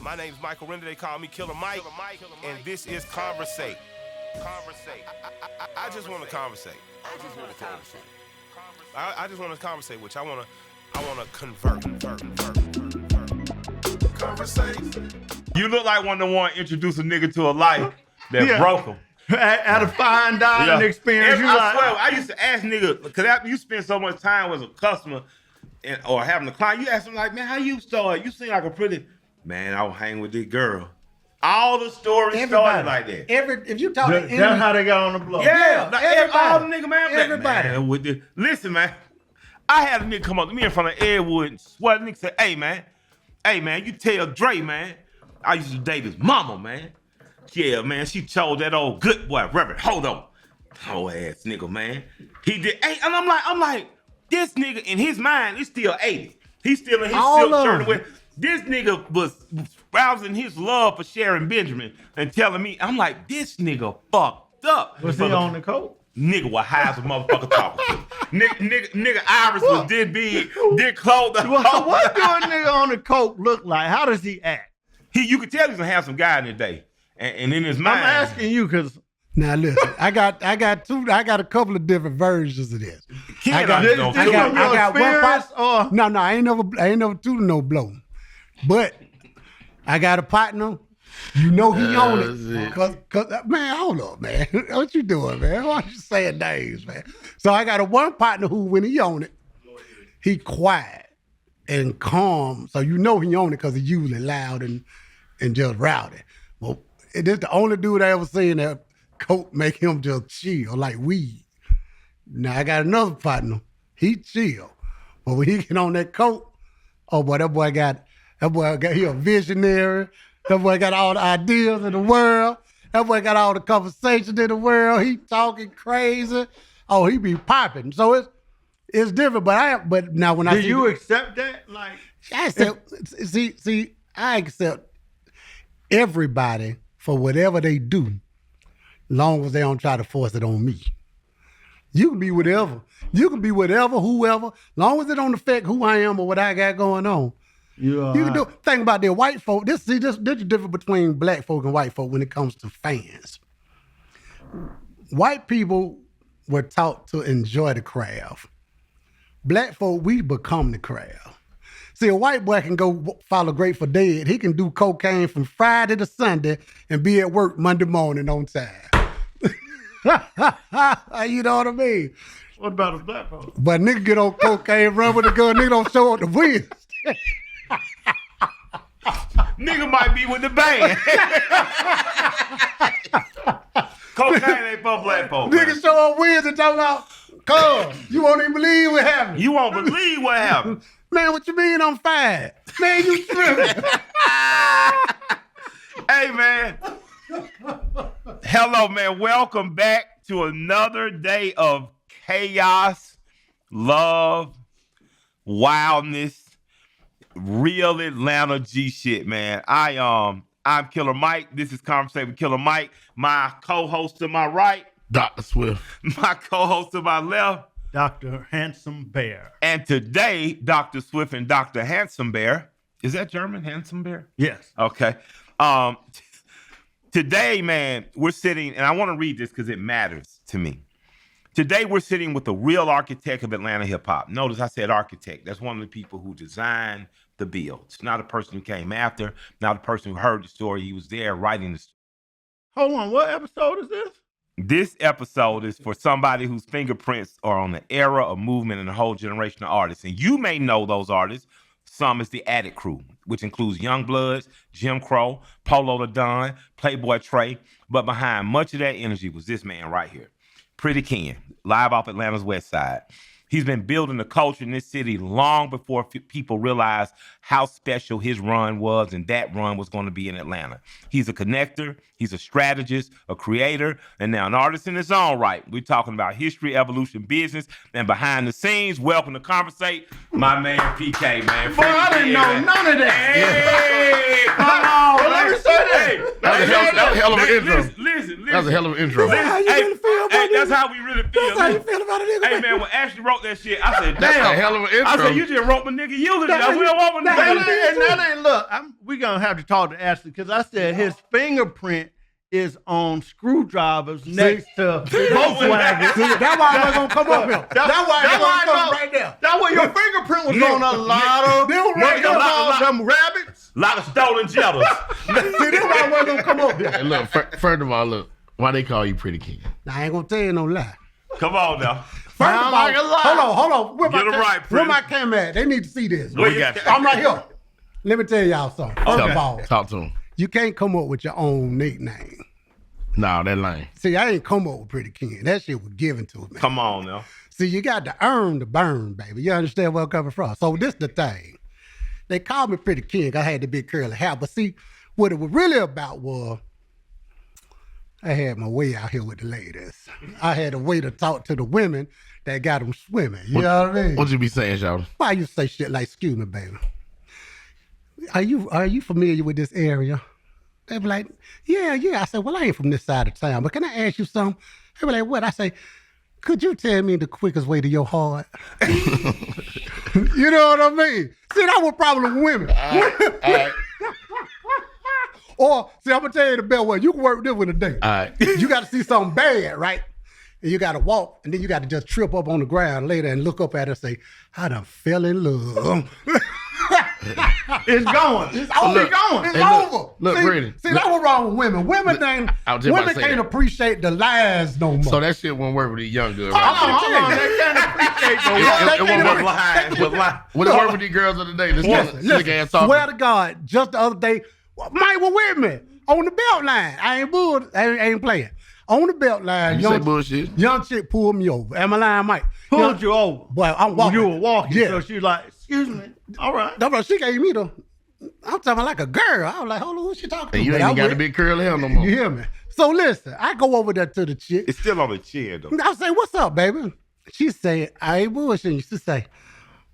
My name's Michael Render. They call me Killer Mike. And this is Conversate. I just want to conversate. I just want to conversate with you. I want to convert. Conversate. You look like one of the one introduce a nigga to a life that broke him. At a fine dining experience. I swear, I used to ask niggas, because after you spend so much time as a customer or having a client, you ask them like, man, how you started? You seem like a pretty, man, I was hanging with this girl. All the stories started like that. If you talk to anybody, that's how they got on the block. Yeah, like all the nigga, man. Everybody. Man, with this. Listen, man, I had a nigga come up to me in front of Edwood and sweat. Nigga said, hey, man, you tell Dre, man, I used to date his mama, man. Yeah, man, she chose that old good boy, Reverend. Hold on. Whole ass nigga, man. He did, and I'm like, this nigga in his mind is still 80. He's still in his silk shirt. With this nigga was rousing his love for Sharon Benjamin and telling me, I'm like, this nigga fucked up. Was he on the coke? Nigga was high as a motherfucker talking to. Nigga Iris was this big, this clothes. What do a nigga on the coke look like? How does he act? You could tell he's a handsome guy in the day. And in his mind. I'm asking you because now listen, I got a couple of different versions of this. I got one partner. No, I ain't never tooted no blow. But I got a partner, you know he own it. Cause man, hold up, man. What you doing, man? Why you saying names, man? So I got a one partner who, when he own it, he quiet and calm. So you know he own it because he usually loud and just rowdy. Well, it is the only dude I ever seen that coke make him just chill like weed. Now I got another partner. He chill. But when he get on that coke, oh boy, that boy he a visionary. That boy got all the ideas in the world. That boy got all the conversations in the world. He talking crazy. Oh, he be popping. So it's different. But now when do you accept that? Like I accept. I accept everybody for whatever they do, long as they don't try to force it on me. You can be whatever. You can be whatever, whoever, long as it don't affect who I am or what I got going on. You can do. Think about the white folk. This is the difference between black folk and white folk when it comes to fans. White people were taught to enjoy the craft. Black folk, we become the craft. See, a white boy can go follow Grateful Dead. He can do cocaine from Friday to Sunday and be at work Monday morning on time. You know what I mean? What about a black folk? But nigga get on cocaine, run with the gun, nigga don't show up the wins. Nigga might be with the band. Cocaine ain't for black folk. Nigga show up wins and talk about, cuz, you won't even believe what happened. You won't believe what happened. Man, what you mean I'm fired? Man, you tripping. Hey, man. Hello, man. Welcome back to another day of chaos, love, wildness, real Atlanta G shit, man. I'm Killer Mike. This is Conversate with Killer Mike. My co-host to my right, Dr. Swiff. My co-host to my left, Dr. Handsome Bear. And today, Dr. Swift and Dr. Handsome Bear. Is that German, Handsome Bear? Yes. Okay. Today, man, we're sitting, and I want to read this because it matters to me. Today, we're sitting with the real architect of Atlanta hip-hop. Notice I said architect. That's one of the people who designed the build. It's not a person who came after, not a person who heard the story. He was there writing the story. Hold on, what episode is this? This episode is for somebody whose fingerprints are on the era, a movement, and a whole generation of artists. And you may know those artists. Some is the Addict crew, which includes Young Bloods, Jim Crow, Polo the Don, Playboy Trey. But behind much of that energy was this man right here, Pretty Ken, live off Atlanta's West Side. He's been building the culture in this city long before people realized how special his run was, and that run was going to be in Atlanta. He's a connector, he's a strategist, a creator, and now an artist in his own right. We're talking about history, evolution, business, and behind the scenes. Welcome to Conversate, my man PK, man. Boy, I didn't know none of that. Hey, come on. Let me say that. That was a hell of an intro. Listen. That was a hell of an intro. How you really feel about this That's how we really feel. That's how you feel about a nigga. Hey man, when Ashley wrote that shit, I said, That's damn. a hell of an intro. I said, you just wrote my nigga eulogy. I will want my And nigga. that ain't look. We gonna have to talk to Ashley because I said his fingerprint is on screwdrivers next to Volkswagen. See, that's why I wasn't gonna come up here. That's why I wasn't come right there. That's why your fingerprint was on a lot of them rabbits. A lot of stolen jetters. See, that's why I wasn't gonna come up here. Hey, look, first of all, look, why they call you Pretty King? Now, I ain't gonna tell you no lie. Come on now. First of all, like a lie. hold on. Where Get 'em right, where Pretty. my camera at? They need to see this. We got you. I'm right here. Let me tell y'all something. First of all, Talk to him. you can't come up with your own nickname. Nah, that lame. See, I ain't come up with Pretty King. That shit was given to me. Come on now. See, you got to earn the burn, baby. You understand where I'm coming from? So this the thing. They called me Pretty King. I had the big curly hair. But see, what it was really about was I had my way out here with the ladies. I had a way to talk to the women that got them swimming. You know what I mean? What you be saying, y'all? Why you say shit like, excuse me, baby? Are you familiar with this area? They be like, yeah. I said, well, I ain't from this side of town, but can I ask you something? They be like, what? I say, could you tell me the quickest way to your heart? You know what I mean? See, that was problem with women. All right. Or, see, I'm going to tell you the best way. You can work this with a day. All right. You got to see something bad, right? And you got to walk, and then you got to just trip up on the ground later and look up at it and say, I done fell in love. It's going. It's only going. It's Hey, over. look, see, Pretty. See, that's what wrong with women. Women I was just about to say can't that. appreciate the lies no more. So that shit won't work with these young girls, Hold right? on. They can't appreciate the It won't work. But Would it work with these girls of the day? This slick ass talking. Swear to God, just the other day, Mike was with me on the belt line. I ain't playing. On the belt line, You say bullshit. young chick pulled me over. Am I lying, Mike? pulled you over. Boy, I'm walking. You were walking. Yeah. So she's like, excuse me. All right. No, bro, she gave me the. I'm talking like a girl. I was like, hold on, who she talking to? And you But ain't I got went- the big curly hair no more. You hear me? So listen, I go over there to the chick. it's still on the chin though. I say, what's up, baby? She say, I ain't bullshitting. She say,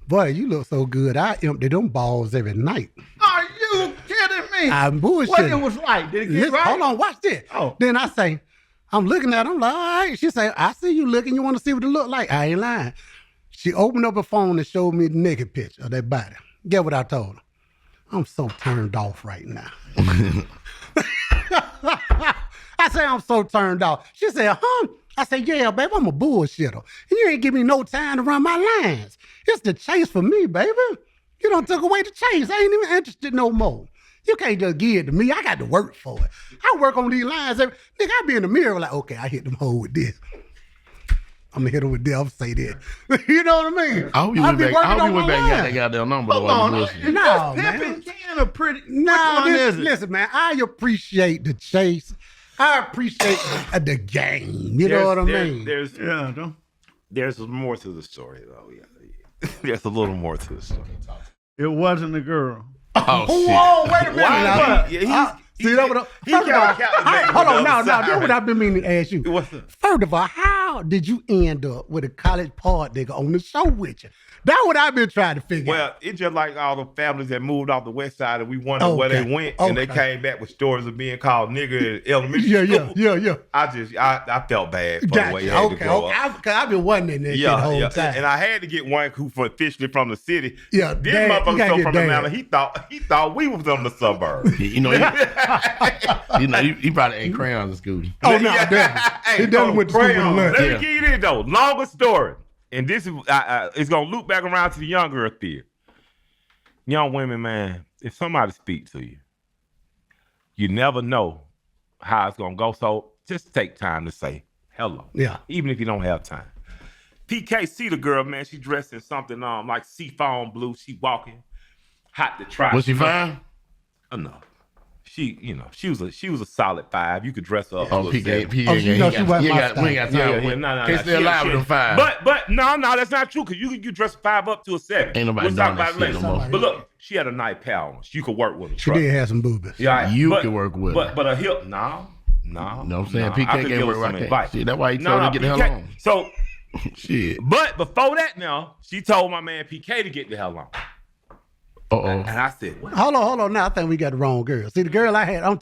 boy, you look so good. I empty them balls every night. Are you kidding me? I'm bullshitting. What it was like? Did it get Listen, right? hold on, watch this. Oh. Then I say, I'm looking at her. I'm like, all right. She say, I see you looking. You want to see what it look like? I ain't lying. She opened up her phone and showed me the naked picture of that body. Get what I told her? I'm so turned off right now. I say, I'm so turned off. She said, huh? I said, yeah, baby, I'm a bullshitter. And you ain't give me no time to run my lines. It's the chase for me, baby. You done took away the chase. I ain't even interested no more. You can't just give it to me. I got to work for it. I work on these lines. Nigga, I be in the mirror like, okay, I hit them hole with this. I'm going to hit them with this. I'm say that. You know what I mean? I hope you went back. I hope you went back and got that goddamn number. Hold though, on. while you bullshit. Is No, this man. pimping can or pretty? No, Which one is it? listen, man, I appreciate the chase. I appreciate the game. You know what I mean? Yeah, don't. There's more to the story though. Yeah. There's a little more to the story. It wasn't a girl. Oh, shit. Whoa, wait a minute. Why? now. Yeah, See that what? he First of all, got captivated hold with on, the now, other that's side. what I've been meaning to ask you. What's up? First of all, how did you end up with a college part nigga on the show with you? That's what I've been trying to figure out. Well, it's just like all the families that moved off the west side and we wondered where they Okay. went and they Okay. came back with stories of being called nigger in elementary Yeah, school. yeah. I felt bad for the way you had to grow up. Because I've been wondering that shit the whole time. And I had to get one who officially from the city. Yeah, This Dad, you motherfucker gotta so get from Dad. Atlanta. He thought we was from the suburbs. You know, he probably ate crayons in school. Oh, no, Yeah. definitely. Hey, He definitely went to school with a crayon. lunch. Let me Yeah. give you this though. Longer story. And this is it's gonna loop back around to the young girl theory. Young women, man, if somebody speak to you, you never know how it's gonna go. So just take time to say hello. Yeah. Even if you don't have time. PK see the girl, man. She dressed in something like seafoam blue. She walking, hot to try. Was she fine? Enough. She was a solid 5. You could dress her up. Oh, to a PK, 7. PK, Oh, you know she wasn't my style. we ain't got time. No. Can't stay alive with them 5. But no, that's not true. Cause you dress a 5 up to a 7. Ain't nobody We'll talk doing that about it shit later. no more. But look, she had a nice pal on. You could work with her. She did have some boobies. Yeah, You can work with her. But a hip, no. You know what I'm saying? I PK could can't give work her like some that. advice. See, that's why he told her to get the hell PK on. So, Shit. but before that now, she told my man PK to get the hell on. Uh-oh. And I said, what? Hold on. Now I think we got the wrong girl. See, the girl I had on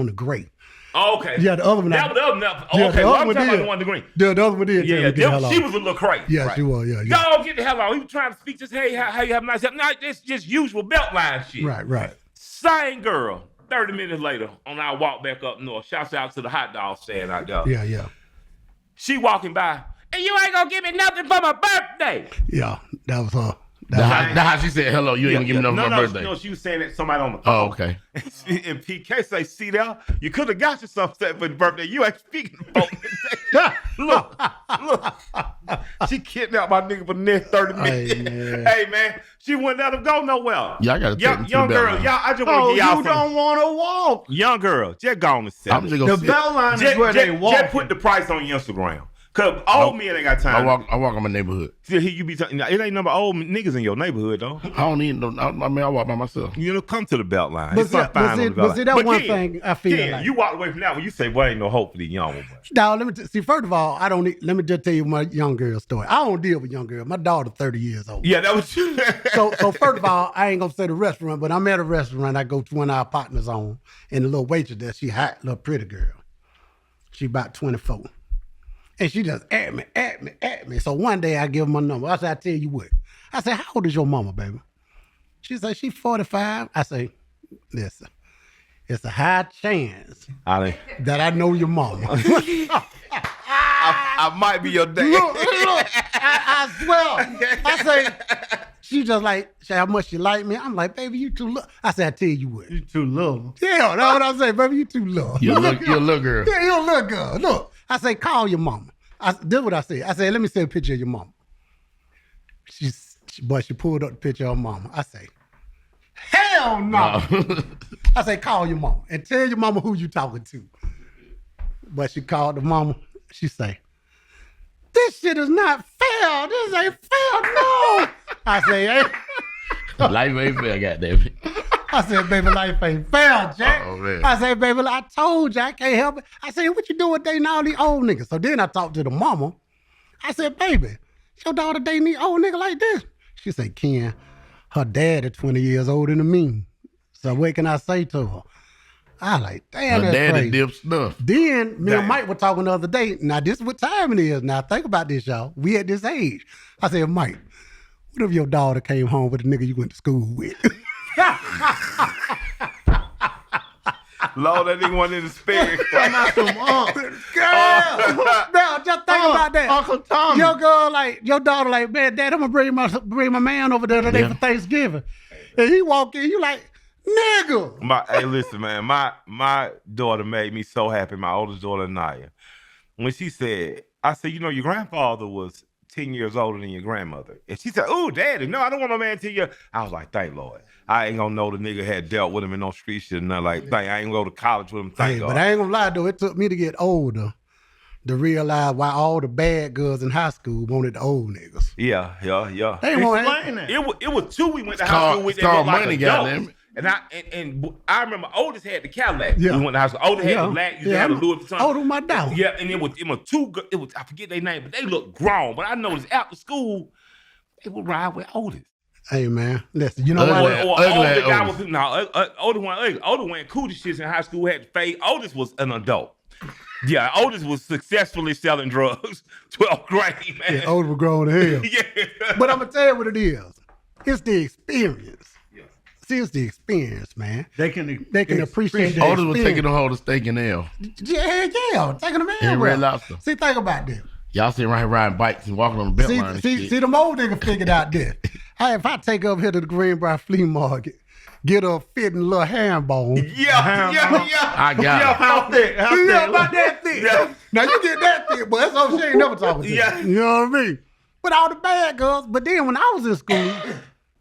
the gray. Oh, okay. Yeah, the other one. That was the other one. Yeah, Okay, the well, other I'm one talking about did. the one in the green. The other one did. Yeah, she was a little crazy. Yeah, right. she was. Yeah. Y'all get the hell out. He was trying to speak, just, hey, how you have a nice day? No, it's just usual Beltline shit. Right. Same girl. 30 minutes later, on our walk back up north, shouts out to the hot dog stand out there. Yeah. She walking by, and you ain't gonna give me nothing for my birthday. Yeah, that was her. That's how she said hello. You ain't gonna give me nothing for my birthday. No, she was saying that to somebody on the phone. Oh, okay. And PK say, see there, you could have got you something for the birthday. You ain't speaking about Look. She kidnapped my nigga for the next 30 minutes. Hey, man, she wouldn't let him go nowhere. Yeah, I gotta take him to young the girl, Beltline. y'all, I just want to give y'all you don't want to walk. Young girl, just go on the set. I'm just gonna The sit. Beltline is where they walk. Just put the price on your Instagram. Cause old men ain't got time. I walk on my neighborhood. See, you be talking. It ain't number old niggas in your neighborhood though. I don't need no. I mean, I walk by myself. You know, come to the Beltline. But It's not fine on the but see, Beltline. that But one Ken, thing I feel Ken, like. you walk away from that when you say, "Well, ain't no hope for these young ones." Now, let me see. First of all, I don't need. Let me just tell you my young girl story. I don't deal with young girls. My daughter 30 years old. Yeah, that was. So first of all, I ain't gonna say the restaurant, but I'm at a restaurant. I go to one of our partners on, and the little waitress there, she hot, little pretty girl. She about 24. And she just at me. So one day I give her my number. I said, I tell you what. I said, how old is your mama, baby? She said, she's 45. I say, listen, it's a high chance that I know your mama. I might be your dad. Look, I swear. I say, she just like, say how much she like me. I'm like, baby, you too little. I said, I tell you what. You too little. Yeah, that's what I say, baby, you too little. You're a little girl. Yeah, you're a little girl. Look, I say, call your mama. This is what I said. I said, let me see a picture of your mama. She pulled up the picture of her mama. I say, hell no. I say, call your mama and tell your mama who you talking to. But she called the mama. She say, this shit is not fair. This ain't fair, no. I say, hey. Life ain't fair, goddamn it. I said, baby, life ain't fair, Jack. Oh, man. I said, baby, I told you I can't help it. I said, what you doing dating all these old niggas? So then I talked to the mama. I said, baby, your daughter dating these old niggas like this? She said, Ken, her dad is 20 years older than me. So what can I say to her? I like, damn, Her that's daddy crazy. dip stuff. Then me and Mike were talking the other day. Now, this is what time it is. Now, think about this, y'all. We at this age. I said, Mike, what if your daughter came home with a nigga you went to school with? Lord, that nigga wanted to spare. Come out some Girl, now just think about that. Uncle Tommy. Your girl, like, your daughter, like, man, Dad, I'm gonna bring my man over there today for Thanksgiving. And he walk in, you like, nigga. Hey, listen, man. My daughter made me so happy. My oldest daughter, Naya, when she said, I said, you know, your grandfather was 10 years older than your grandmother. And she said, oh, Daddy, no, I don't want no man 10 years. I was like, thank Lord. I ain't gonna know the nigga had dealt with him in no street shit and nothing like that. I ain't gonna go to college with him, thank God. But I ain't gonna lie, though. It took me to get older to realize why all the bad girls in high school wanted the old niggas. Yeah. They want Explain that. It was two we went to high school with. It's called that looked money, adults. goddamn it. And I remember oldest had the Cadillac. Yeah. We went to high school. Oldest had the black. You had a Louis Vuitton. Older my dog. Yeah, and it was two. It was, I forget their name, but they looked grown. But I noticed after school, they would ride with oldest. Hey, man, listen, you know Ugly. what? Or Ugly older guy Otis. was older one ugly. Older one cool shits in high school had to fade. Oldest was an adult. Yeah, Otis was successfully selling drugs. 12th grade, man. Yeah, older grown to hell. Yeah. But I'm gonna tell you what it is. It's the experience. See, it's the experience, man. They can appreciate the Otis was experience. taking a hold of steak and ale. Yeah, taking a man. And with Red her. Lobster. See, think about that. Y'all sitting right here riding bikes and walking on the Beltline and shit. See, them old niggas figured out this. Hey, if I take up here to the Greenbrier Flea Market, get a fitting little ham bone. Yeah. I got it. How thick? How Yeah, thick? about that thick. Yeah. Now you get that thick, but that's all she ain't never talking to. Yeah. You know what I mean? But all the bad girls. But then when I was in school,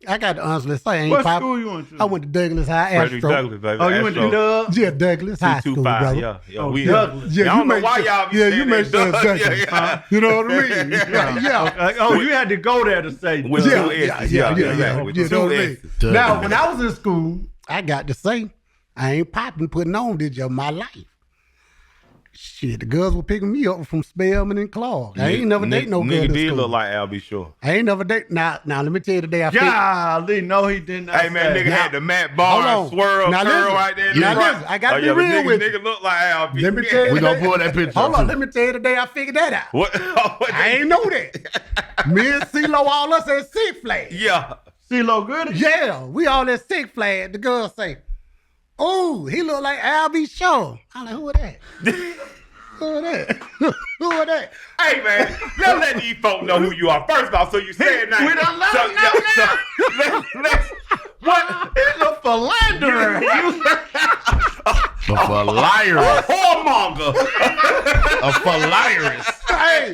I got to honestly say, I ain't What pop- school you went to? I went to Douglas High, Frederick Astro. Douglas, baby. Oh, you went to Astro. Dub? Yeah, Douglas High School, 225, brother. yeah. Oh, We, Douglas. I don't know make why sure- y'all be Yeah, saying you make that. sure it's Douglas. Yeah. You know what I mean? Yeah. Oh, you had to go there to say. With Yeah, two S's. yeah. With You know two what I mean? S's. Now, when I was in school, I got to say, I ain't popping, putting on this of my life. Shit, the girls were picking me up from Spelman and Clark. I ain't never date no girl Nigga in did school. look like Al B. Shore. I ain't never date. Now, let me tell you the day I fit. Golly, no, he did not. Hey, man, say nigga that. had the Matt Barnes Hold on. swirl Now curl listen. right there. in the Now front. listen, I gotta be but real with you. nigga look like Al B. Let me tell you. We gonna pull that picture. Hold up, on, too. let me tell you the day I figured that out. What? I ain't know that. Me and CeeLo all us at Six Flags. Yeah. CeeLo Goody? Yeah, we all at Six Flags. The girls say, "Oh, he look like Al B. Shaw." I'm like, "Who is that? Who is that? Who is that?" Hey, man, let's let these folk know who you are. First of all, so you said now. We done let them know let's, what? He's a philanderer. A philirus. Whoremonger. A philirus. Hey,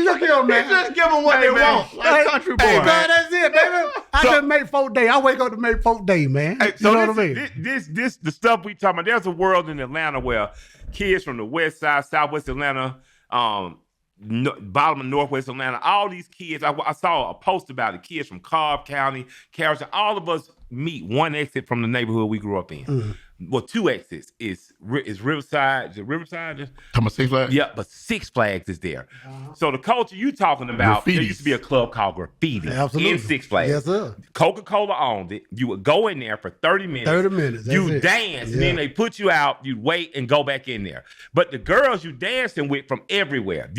look here, man. Just give them what they want. Like country boy. Hey, man, that's it, baby. I just make folk day. I wake up to make folk day, man. Hey, You know what I mean? This, the stuff we talking about. There's a world in Atlanta where kids from the West Side, Southwest Atlanta, bottom of Northwest Atlanta, all these kids. I saw a post about it. Kids from Cobb County, Carrollton. All of us meet one exit from the neighborhood we grew up in. Mm-hmm. Well, two exits is Riverside. Is it Riverside? Come on, Six Flags? Yeah, but Six Flags is there. So the culture you talking about, there used to be a club called Graffiti Absolutely. in Six Flags. Yes, sir. Coca-Cola owned it. You would go in there for 30 minutes. 30 minutes. That's You it. dance, and Yeah. then they put you out, you wait and go back in there. But the girls you dancing with from everywhere.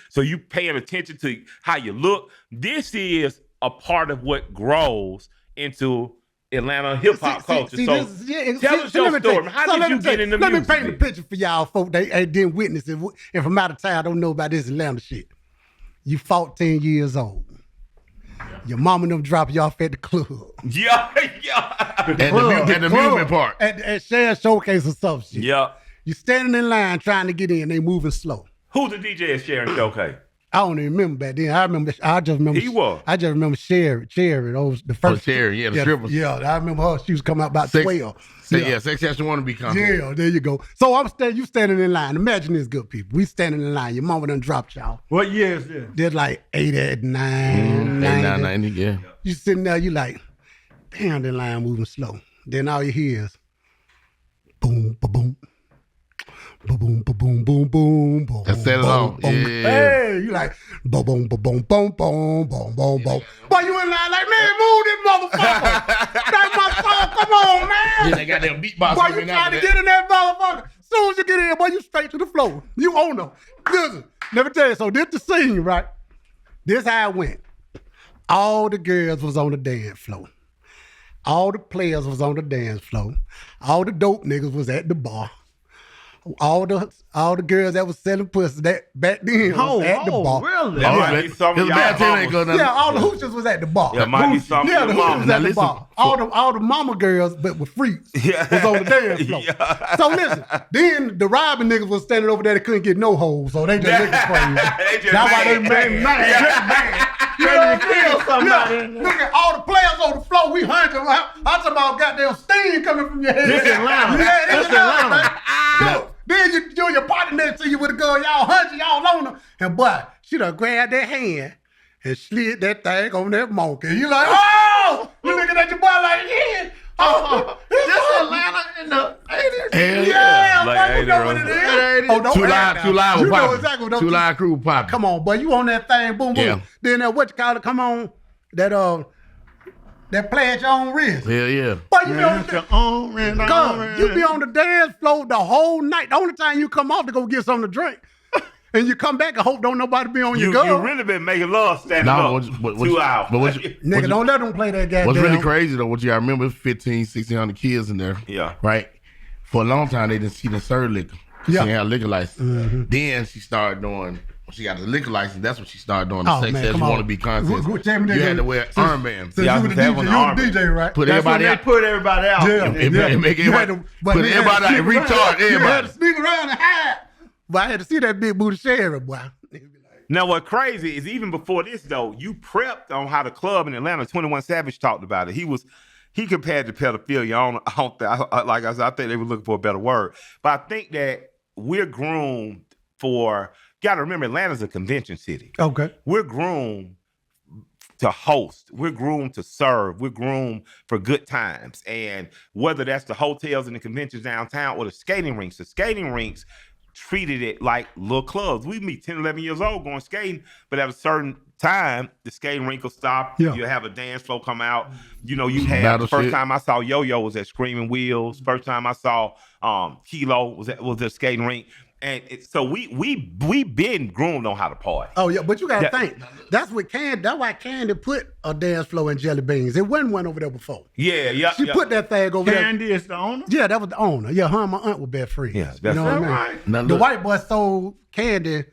So you paying attention to how you look. This is a part of what grows into Atlanta hip hop culture. So tell us your story. How did you get in the music? music? Let me paint the picture for y'all folk. They didn't witness it. And from out of town, don't know about this Atlanta shit. You 14 years old. Your mama them drop you off at the club. Yeah. At the amusement park. At Share Showcase or some shit. Yeah. You standing in line trying to get in. They moving slow. Who's the DJ at Sharon Showcase? I don't even remember back then. I just remember. He was. I just remember Cherry. Those the first. Cherry, yeah, the strippers. Yeah, I remember her. She was coming out about 12. Sex Action Wanna Be contest. Yeah, there you go. So you standing in line. Imagine this, good people. We standing in line. Your mama done dropped y'all. What year is this? They're like 89, 89, 90, yeah. You sitting there, you like, damn, that line moving slow. Then all you hear is boom, ba-boom. Boom, boom, boom, boom, boom, boom. That set it off. Yeah. Hey, you like boom, boom, boom, boom, boom, boom, boom, boom, boom. Boy, you in line like, man, move this motherfucker. That's my song. Come on, man. Yeah, they got them beatbox. Boy, you trying to get in that motherfucker. As soon as you get in, boy, you straight to the floor. You own them. Listen, let me tell you. So this the scene, right? This how it went. All the girls was on the dance floor. All the players was on the dance floor. All the dope niggas was at the bar. All the girls that was selling pussy that back then was at the bar. Really? That might be some of y'all mamas. Yeah, all the hoochers was at the bar. That might be some Yeah, of the your hoochers was mamas. at the bar. All the mama girls, but with freaks, was on the dance floor. Yeah. So listen, then the robbing niggas was standing over there that couldn't get no hoes, so they just looking crazy. They just That's why they mad. mad. You ready to kill somebody? Yeah. Look at all the players on the floor. We hunting. I'm talking about goddamn steam coming from your head. This Atlanta. Yeah, this This Atlanta. Atlanta. Look, then you and your partner next to you with a girl. Y'all hunting. Y'all on her. And boy, she done grabbed that hand and slid that thing on that monkey. You like, oh! You looking at your boy like, yeah. This Atlanta in the 80s. Hell Yeah, Like, boy, you know hey, what it there. is. Oh, don't Two act live now. was You know popping. exactly what Two I'm live crew popping. Come on, boy. You on that thing, boom, boom. Yeah. Then what you call it, come on, that play at your own risk. Hell yeah. Boy, you be on It's your own rent, you be on the dance floor the whole night. The only time you come off to go get something to drink. And you come back and hope don't nobody be on your You girl. really been making love standing No, up what 2 hours. But Nigga, don't let them play that goddamn. what's really crazy though, what you gotta remember, 15, 1600 kids in there. Yeah. Right? For a long time, she didn't serve liquor. She Yeah. didn't have a liquor license. Then she started doing, when she got the liquor license, that's what she started doing. The Oh, sex man, as come you on. want to be contest. Tell me that You had again. to wear armbands. Since Yeah, you were the that DJ, was you were army. the DJ, right? Put That's when everybody they out. put everybody out. Yeah. Make You had everybody, to- but put you had everybody to out, sneak recharge around. You had everybody. to sneak around and hide. But I had to see that big booty Sherry, boy. Now, what crazy is even before this though, you prepped on how the club in Atlanta, 21 Savage talked about it. He compared to pedophilia. Like I said, I think they were looking for a better word. But I think that we're groomed for. Got to remember, Atlanta's a convention city. Okay. We're groomed to host. We're groomed to serve. We're groomed for good times. And whether that's the hotels and the conventions downtown or the skating rinks treated it like little clubs. We meet 10, 11 years old going skating, but at a certain time, the skating rink will stop. Yeah. You have a dance floor come out. You know, you have the first time I saw Yo-Yo was at Screaming Wheels. First time I saw Kilo was at skating rink. And so we been groomed on how to party. Oh yeah, but you gotta think. That's why Candy put a dance floor in Jelly Beans. It wasn't one over there before. Yeah. She put that thing over there. Candy is the owner? Yeah, that was the owner. Yeah, her and my aunt were best friends. Yeah, you know what I mean? right. Now, The look, white boy sold Candy.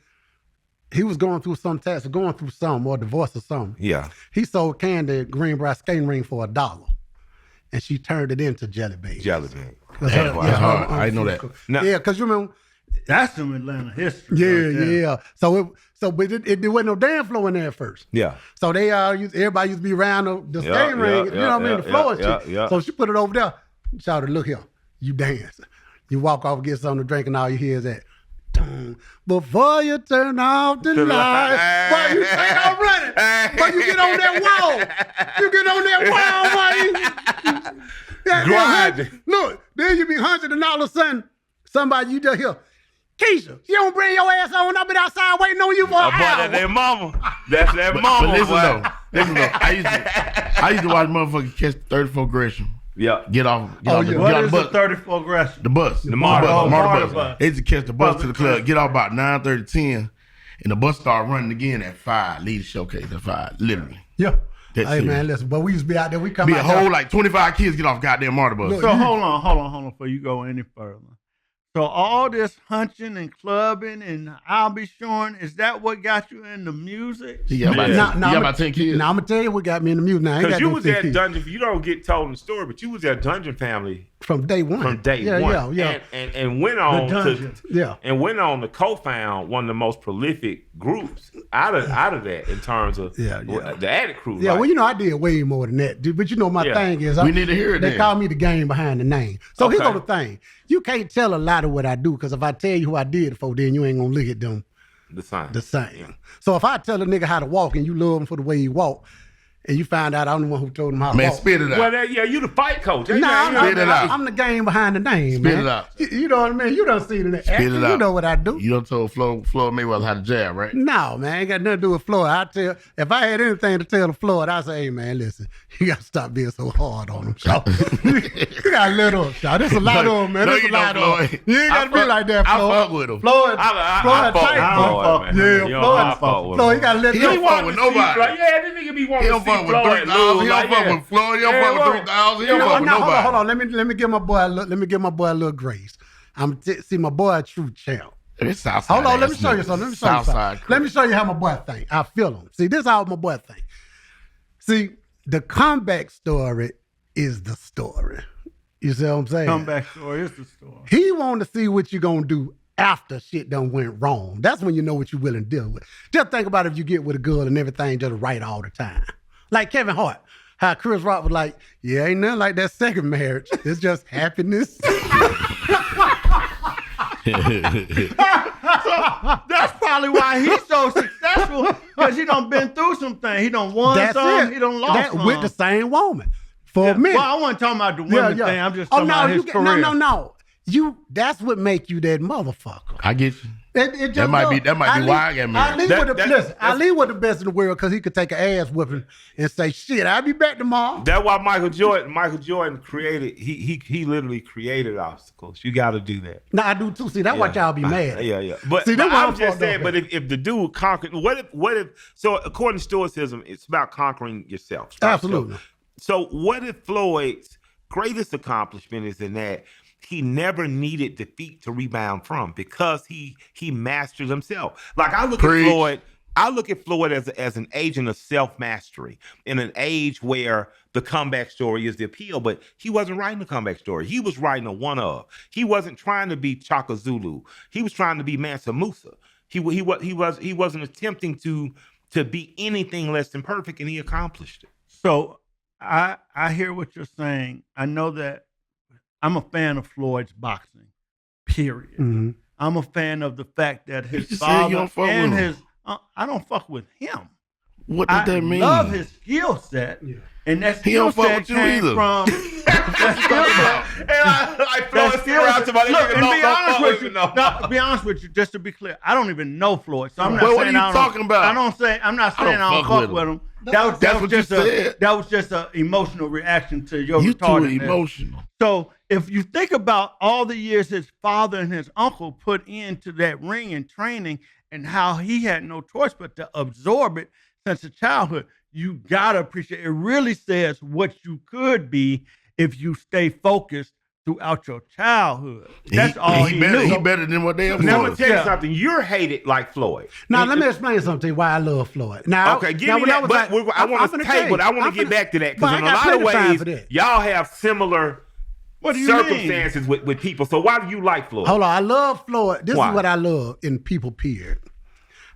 He was going through some tax, going through some or divorce or something. Yeah. He sold Candy Greenbrier skating ring for $1, and she turned it into Jelly Beans. Jelly Bean. That's hard. I didn't know that. No. Yeah, because you remember. That's some Atlanta history. Yeah. So but it wasn't no dance floor in there at first. Yeah. So they everybody used to be around the skating ring, you know what I mean, the floor and shit. So she put it over there. Shouted, look here, you dance. You walk off and get something to drink, and all you hear is that. Before you turn off the light, boy, you say I'm running. But you get on that wall. You get on that wall, boy. Grind. Look, then you be hunching, and all of a sudden, somebody you just hear, Keisha, you don't bring your ass on. I've been outside waiting on you for an hour. That's that mama. That's that mama. But listen though, I used to watch motherfuckers catch 34 Gresham. Yeah. Get off What the is bus. the 34 Gresham? The bus. The MARTA bus. bus. They used to catch the bus to the Public club, get off about 9:30, 10, and the bus start running again at 5. Lead the showcase at 5, literally. Yeah. That's Hey, it. man, listen, but we used to be out there. We come Be out a there. whole like 25 kids get off goddamn MARTA bus. Look, So hold on before you go any further. So all this hunching and clubbing and I'll be showing, is that what got you into music? He got about 10 kids. Now I'm gonna tell you what got me in the music. Now I ain't Because got you no was 10 at kids. Dungeon. You don't get told in the story, but you was at Dungeon Family from day one. from day one. Yeah. And went on to co-found one of the most prolific groups out of that in terms of the Addict crew. Yeah, like, well, you know, I did way more than that. But you know, my thing is, We need to hear it They then. call me the game behind the name. So here's Okay. the thing: you can't tell a lot of what I do, because if I tell you who I did it for, then you ain't gonna look at them the same. the same. So if I tell a nigga how to walk and you love him for the way he walk, and you find out I'm the one who told him how to Man, walk. spit it out. Well, you the fight coach. I'm the game behind the name, Spit man. it out. You know what I mean? You done seen it in the Spit action. it out. You know what I do. You done told Floyd Mayweather how to jab, right? No, man, ain't got nothing to do with Floyd. If I had anything to tell the Floyd, I'd say, hey, man, listen, you got to stop being so hard on him, Shaw. You got to let up, Shaw. There's a lot of them, man. There's a lot of them. You ain't got to be like that, Floyd. I fuck with him. Floyd, I fuck tight, with Floyd, man. Yeah, Floyd, you got to let He him. don't fuck with nobody. Yeah, this nigga be He wanting to don't see fuck with Floyd 3,000. lose. He don't fuck with Floyd. He don't fuck with 3,000. He don't fuck with nobody. Hold on. Let me give my boy a little grace. See my boy a true champ. It's Southside. Hold on, let me show you something. Let me show you how my boy think. I feel him. See, this is how my boy think. See, the comeback story is the story. You see what I'm saying? Comeback story is the story. He want to see what you gonna do after shit done went wrong. That's when you know what you're willing to deal with. Just think about if you get with a girl and everything just right all the time. Like Kevin Hart. How Chris Rock was like, yeah, ain't nothing like that second marriage. It's just happiness. That's probably why he's so successful, because he done been through some things. He done won That's some, it. he done lost some. With the same woman. For a minute. Well, I wasn't talking about the women thing. I'm just talking about his career. No. That's what make you that motherfucker. I get you. It just That might be why I got married. I leave with the best in the world, because he could take an ass whipping and say, shit, I'll be back tomorrow. That's why Michael Jordan created, he literally created obstacles. You got to do that. No, I do too. See, that's why y'all be mad. Yeah. But, See, that's why I'm just saying, but if the dude conquered, what if, so according to Stoicism, it's about conquering yourself. Right? Absolutely. So what if Floyd's greatest accomplishment is in that he never needed defeat to rebound from, because he mastered himself. Like I look at Floyd as an agent of self-mastery in an age where the comeback story is the appeal, but he wasn't writing a comeback story. He was writing a one-of. He wasn't trying to be Chaka Zulu. He was trying to be Mansa Musa. He wasn't attempting to be anything less than perfect, and he accomplished it. So I hear what you're saying. I know that I'm a fan of Floyd's boxing, period. Mm-hmm. I'm a fan of the fact that his You just said you father don't fuck and with his I don't fuck with him. What does that mean? I love his skill set, And that's He don't fuck with you either. From, that's skill set. And I like Floyd That's still around somebody. Look, and be honest fuck with you. me, no. No, to be honest with you, just to be clear, I don't even know Floyd, so I'm not Well, saying what are you I don't, talking about? I'm not saying I don't fuck with him. That was just an emotional reaction to your You too retardedness. emotional. So if you think about all the years his father and his uncle put into that ring and training and how he had no choice but to absorb it since a childhood, you gotta appreciate it. It really says what you could be if you stay focused throughout your childhood. That's all he better, knew. He better than what they ever Now, I'm going was. to tell you something. You're hated like Floyd. Now, let me explain something why I love Floyd. Now, Okay, give now, me when that. was But like- I want to finna take, tell but I you. want to get back to that But because I in a got lot of plenty time ways, for that. y'all have similar What do you circumstances with people. So why do you like Floyd? Hold on, I love Floyd. This Why? is what I love in people, period.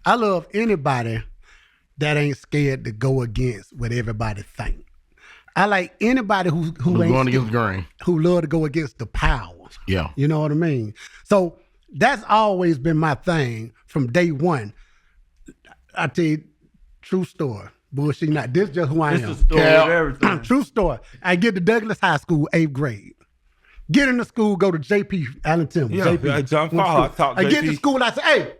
I love anybody that ain't scared to go against what everybody think. I like anybody who ain't going scared, against the grain. who love to go against the power. Yeah. You know what I mean? So that's always been my thing from day one. I tell you, true story. Bullshit not. This just who I am. It's the story of everything. True story. I get to Douglas High School, 8th grade. Get into school, go to JP, Allen Timber. Yeah, JP. yeah, John Went to Farrar school. taught I get JP. to school, I say, hey,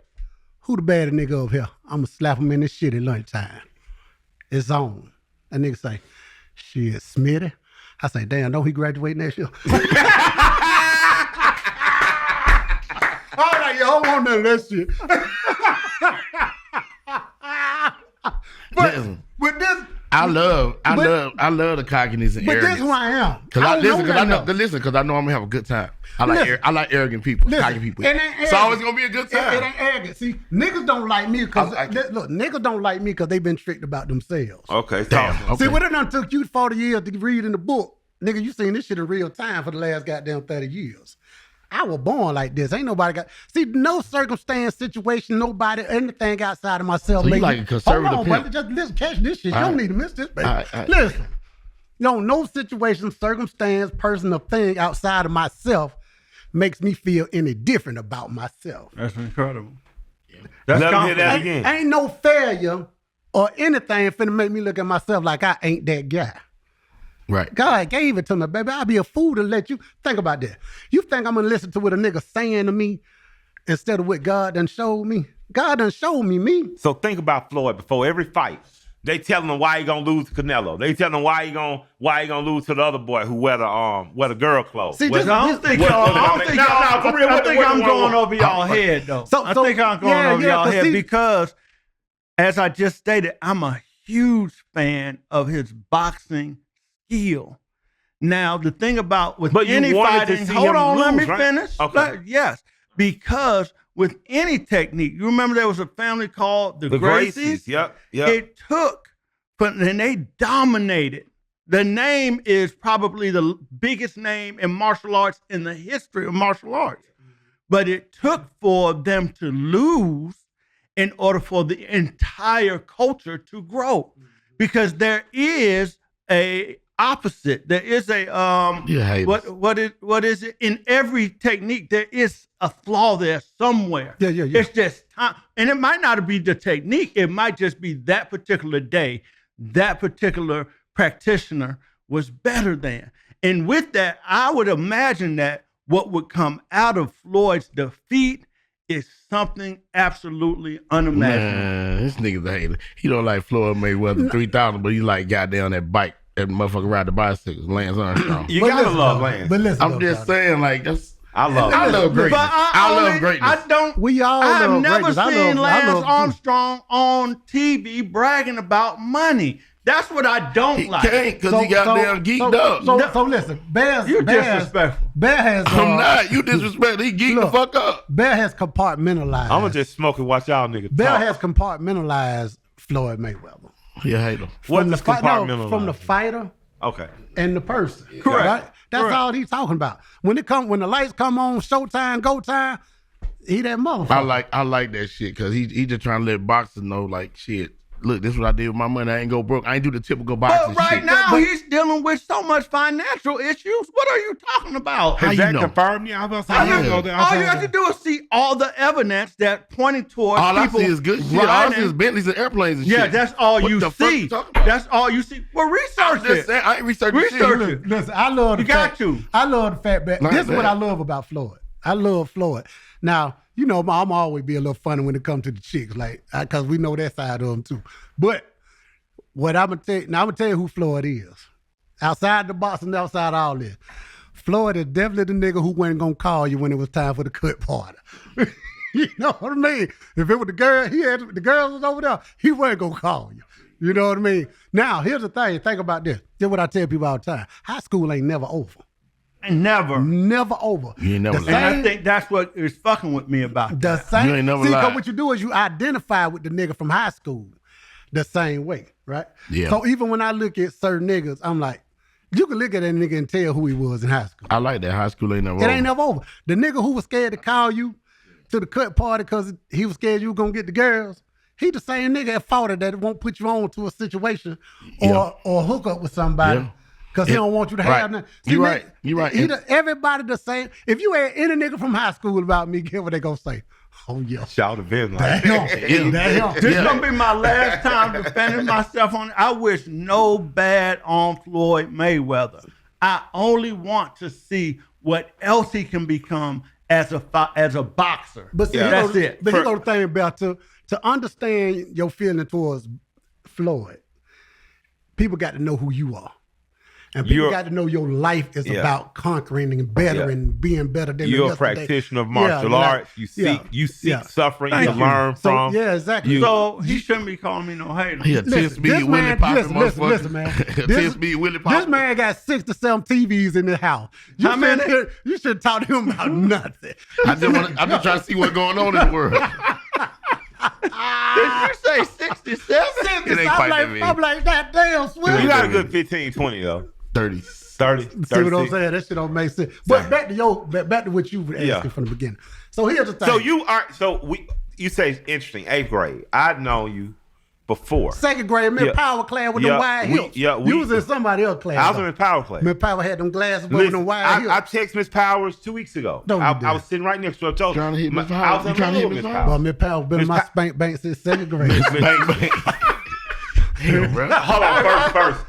who the baddest nigga over here? I'm going to slap him in this shit at lunchtime. It's on. That nigga say, shit, Smitty. I say, damn, don't he graduate next year? All right, yo, hold on to that shit. Listen, With this, I love the cockiness and but arrogance. this who I am. Cause I I don't listen, know cause I know, nothing. listen, cause I know I'm gonna have a good time. I Listen. like arrogant people, Listen, cocky people. it ain't It's always arrogant. gonna be a good It time. ain't arrogant. See, niggas don't like me because I like it. look, niggas don't like me because they been tricked about themselves. Okay, Damn. talk. Okay. See, what it done took you 40 years to read in the book, nigga, you seen this shit in real time for the last goddamn 30 years. I was born like this. Ain't nobody got see no circumstance, situation, nobody, anything outside of myself. So you make like me- a conservative Hold on, pimp. brother, just listen, catch this shit. You All don't right. need to miss this, baby. All right, all right. Listen, no situation, circumstance, person, or thing outside of myself makes me feel any different about myself. That's incredible. Let That's him hear that confident. again. Ain't no failure or anything finna make me look at myself like I ain't that guy. Right. God gave it to me, baby. I'd be a fool to let you think about that. You think I'm gonna listen to what a nigga saying to me instead of what God done showed me? God done showed me. So think about Floyd before every fight. They telling him why he gonna lose to Canelo. They telling him why he gonna lose to the other boy who wear the girl clothes. See, What- this- I don't think What- y'all. what- I don't think no, y'all. no, for real, I what- think what- I'm what- going what- over y'all head though. So- I so- think I'm going yeah, over yeah, y'all 'cause head see- because, as I just stated, I'm a huge fan of his boxing skill. Now, the thing about with But you any wanted to fighting, see hold him on, let lose, me right? finish. Okay. Yes, because with any technique, you remember there was a family called the Gracies. Yep. It took, and they dominated. The name is probably the biggest name in martial arts in the history of martial arts. But it took for them to lose in order for the entire culture to grow. Because there is a opposite. There is a haters. what is it? In every technique, there is a flaw there somewhere. Yeah. It's just time. And it might not be the technique. It might just be that particular day, that particular practitioner was better than. And with that, I would imagine that what would come out of Floyd's defeat is something absolutely unimaginable. Man, this nigga's a hater. He don't like Floyd Mayweather 3000, but he like goddamn that bike. That motherfucker ride the bicycles, Lance Armstrong. You But gotta listen, love though, Lance. But listen, I'm though, just Charlie. saying, like that's. I love I him. love greatness. I love greatness. I don't. We all I have love never greatness. I seen love- I Lance love too. Armstrong on TV bragging about money. That's what I don't He like. can't because he goddamn geeked up. So listen, Bear You're disrespectful. Bear has I'm not. You disrespect. He geeked the Look. fuck up. Bear has compartmentalized. I'm gonna just smoke and watch y'all niggas Bear talk. has compartmentalized Floyd Mayweather. He a hater. What is compartmentalized? From the fighter Okay. and the person. Correct. Right? That's Correct. all he's talking about. When the lights come on, showtime, go time, he that motherfucker. I like that shit because he just trying to let boxers know like shit. look, this is what I did with my money. I ain't go broke. I ain't do the typical boxing But right shit. now, he's dealing with so much financial issues. What are you talking about? How Is you that know? confirmed? Yeah, I was about to say, I didn't go there. All you have to do is see all the evidence that pointing towards All I people see is good shit. All I see riding. is Bentleys and airplanes and Yeah, shit. that's all What you the fuck see. you talking about? That's all you see. Well, I'm research just it. saying, I ain't researching Research shit. it. Listen, I love the You got fact, to. I love the fact that Like this is what that. I love about Floyd. I love Floyd. Now, you know, I'm always be a little funny when it comes to the chicks, like, because we know that side of them too. But what I'm gonna tell you who Floyd is. Outside the box and outside all this, Floyd is definitely the nigga who wasn't gonna call you when it was time for the cut party. You know what I mean? If it was the girl, the girls was over there, he wasn't gonna call you. You know what I mean? Now, here's the thing. Think about this. This is what I tell people all the time. High school ain't never over. Never. Never over. You ain't never The lied. And I same- think that's what is fucking with me about The that. same. You ain't never See, 'cause lied. what you do is you identify with the nigga from high school the same way, right? Yeah. So even when I look at certain niggas, I'm like, you can look at that nigga and tell who he was in high school. I like that. High school ain't never It over. ain't never over. The nigga who was scared to call you to the cut party because he was scared you were gonna get the girls, he the same nigga at 40 that won't put you on to a situation or hook up with somebody. Yeah. Cause he don't want you to Right. have nothing. You right. You right. Everybody the same. If you ask any nigga from high school about me, guess what they gonna say? Oh yeah. Shout out to Ben. Like, Damn. Damn. This is gonna be my last time defending myself on it. I wish no bad on Floyd Mayweather. I only want to see what else he can become as a boxer. But see, that's it. But you know the thing about to understand your feeling towards Floyd, people got to know who you are. And people got to know your life is about conquering and bettering, being better than You're a yesterday. practitioner of martial arts. You seek suffering to learn from. Yeah, exactly. So he shouldn't be calling me no hater. He a 10-speed Willie popping motherfucker. Listen, man. 10-speed Willie popping. This man got 6 to 7 TVs in the house. You should talk to him about nothing. I'm just trying to see what's going on in the world. Did you say 67? It ain't quite that many. I'm like, that damn Swift. You got a good 15, 20 though. 30. 30. See what I'm 36. saying? That shit don't make sense. But back to what you were asking from the beginning. So here's the thing. You say it's interesting. 8th grade. I'd known you before. Second grade, me power class with them wide hips. You was in somebody else's class. I was in Miss Power class. Miss Power had them glasses with them wide hips. I texted Miss Powers 2 weeks ago. No, you I didn't. was sitting right next to her. I told her. Trying to hit Miss I Powers. was You trying to hit Miss Powers? Well, Miss Power been in my spank bank since second grade. Bang, bang. Damn, bro. Hold on, first.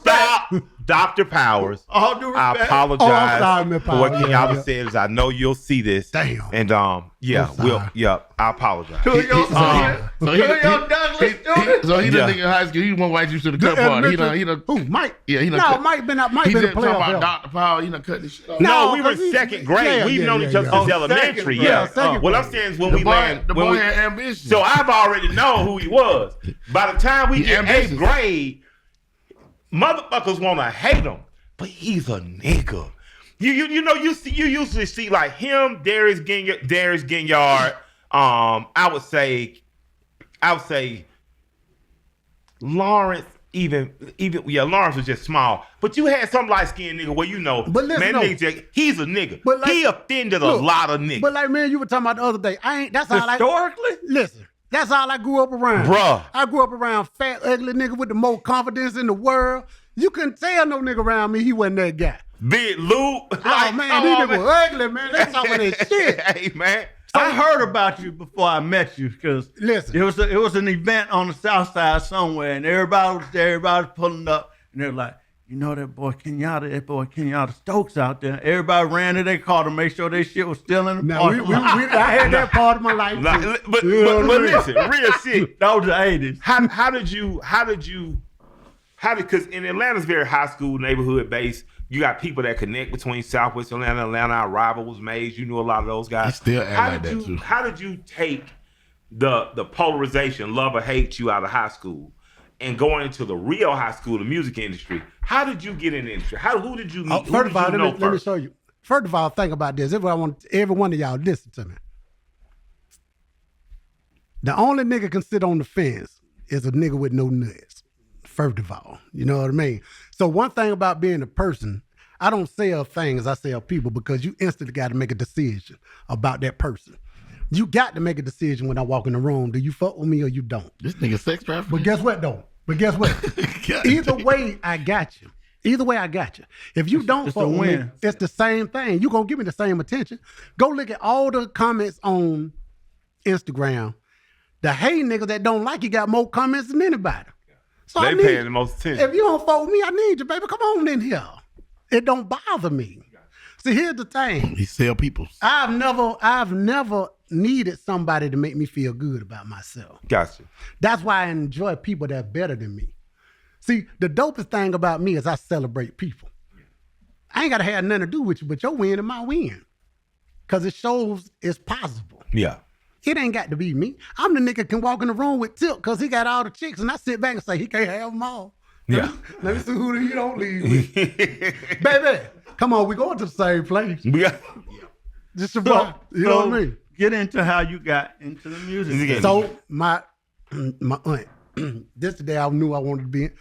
Stop. Dr. Powers. All due I respect. apologize I'm sorry, Miss for Powers. what Kenyatta said. Is I know you'll see this. Damn. And I'm sorry. I apologize. To your Douglas student. So he the nigga in high school. He won't invite you to the cut party. He done. Who? Mike? Yeah, he done. No, Mike been a He just talking player. about Dr. Powell. He done cut this shit off. No, we were because in second grade. We've known each other yeah. since elementary. second grade. Second What grade. I'm saying is when The we land, boy when we, had ambition. so I've already known who he was. By the time we He get ambitious. 8th grade, motherfuckers want to hate him, but he's a nigga. You usually see like him, Darius Ginyard. I would say Lawrence. Even Lawrence was just small, but you had some light skinned nigga where But listen, though. he's a nigga. But like- he offended a Look, lot of niggas. But like man, you were talking about the other day. That's all Historically? Listen, that's all I grew up around. Bruh. I grew up around fat, ugly nigga with the most confidence in the world. You couldn't tell no nigga around me he wasn't that guy. Big Lou. Oh man, these niggas were ugly, man. They talking that shit. Hey man. I heard about you before I met you because Listen. it was an event on the south side somewhere, and everybody was there, everybody was pulling up, and they're like, you know that boy Kenyatta Stokes out there. Everybody ran to their car to make sure their shit was still in the Now, parking lot. I had that part of my life. Like, too. but You know what I mean? listen, real shit. That was the 80s. How did because in Atlanta's very high school neighborhood based. You got people that connect between Southwest Atlanta, Our rival was Mays. You knew a lot of those guys. He still act like that, too. How did you take the polarization, love or hate you out of high school, and going into the real high school, the music industry? How did you get in the industry? Who did you meet? First of all, let me show you. First of all, think about this. This is what I want every one of y'all to listen to me. The only nigga can sit on the fence is a nigga with no nuts. First of all, you know what I mean? So one thing about being a person, I don't sell things, I sell people because you instantly got to make a decision about that person. You got to make a decision when I walk in the room. Do you fuck with me or you don't? This nigga sex trafficking. But guess what, though? Either way, I got you. If you don't fuck with me, it's the same thing. You gonna give me the same attention. Go look at all the comments on Instagram. The hey niggas that don't like you got more comments than anybody. So They paying the most attention. If you don't fuck with me, I need you, baby. Come on in here. It don't bother me. See, here's the thing. He sell peoples. I've never needed somebody to make me feel good about myself. Gotcha. That's why I enjoy people that are better than me. See, the dopest thing about me is I celebrate people. I ain't got to have nothing to do with you, but your win and my win. Because it shows it's possible. Yeah. It ain't got to be me. I'm the nigga can walk in the room with Tip because he got all the chicks, and I sit back and say, he can't have them all. Yeah. Let me see who he don't leave with. Baby, come on, we going to the same place. Just about, you know what I mean? Get into how you got into the music. So my aunt, this the day I knew I wanted to be in.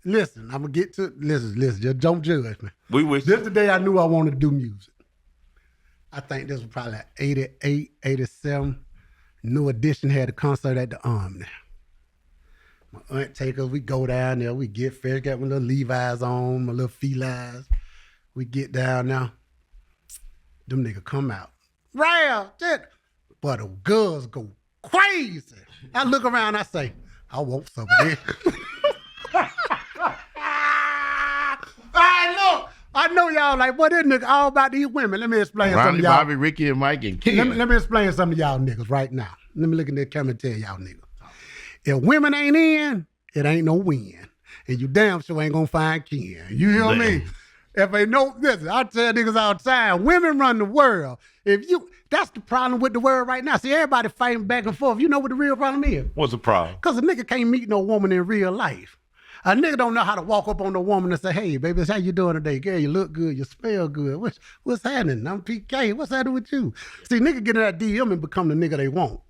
Listen, I'm gonna get to listen, just don't judge me. We wish. This the day I knew I wanted to do music. I think this was probably like 88, 87. New Edition had a concert at the Omni. My aunt take us, we go down there, we get fresh, got my little Levi's on, my little felines. We get down now. Them niggas come out. Rail, but the girls go crazy. I look around, I say, I want some of this. I know y'all like, boy, this nigga all about these women. Let me explain something to y'all. Bobby, Ricky, and Mike, and Ken. Let me explain something to y'all niggas right now. Let me look in the camera and tell y'all niggas. If women ain't in, it ain't no win. And you damn sure ain't gonna find Ken. You hear me? If ain't no, listen, I tell niggas all the time, women run the world. That's the problem with the world right now. See, everybody fighting back and forth. You know what the real problem is? What's the problem? Because a nigga can't meet no woman in real life. A nigga don't know how to walk up on the woman and say, hey, baby, how you doing today? Girl, you look good, you smell good. What's happening? I'm PK. What's happening with you? See, nigga get in that DM and become the nigga they want.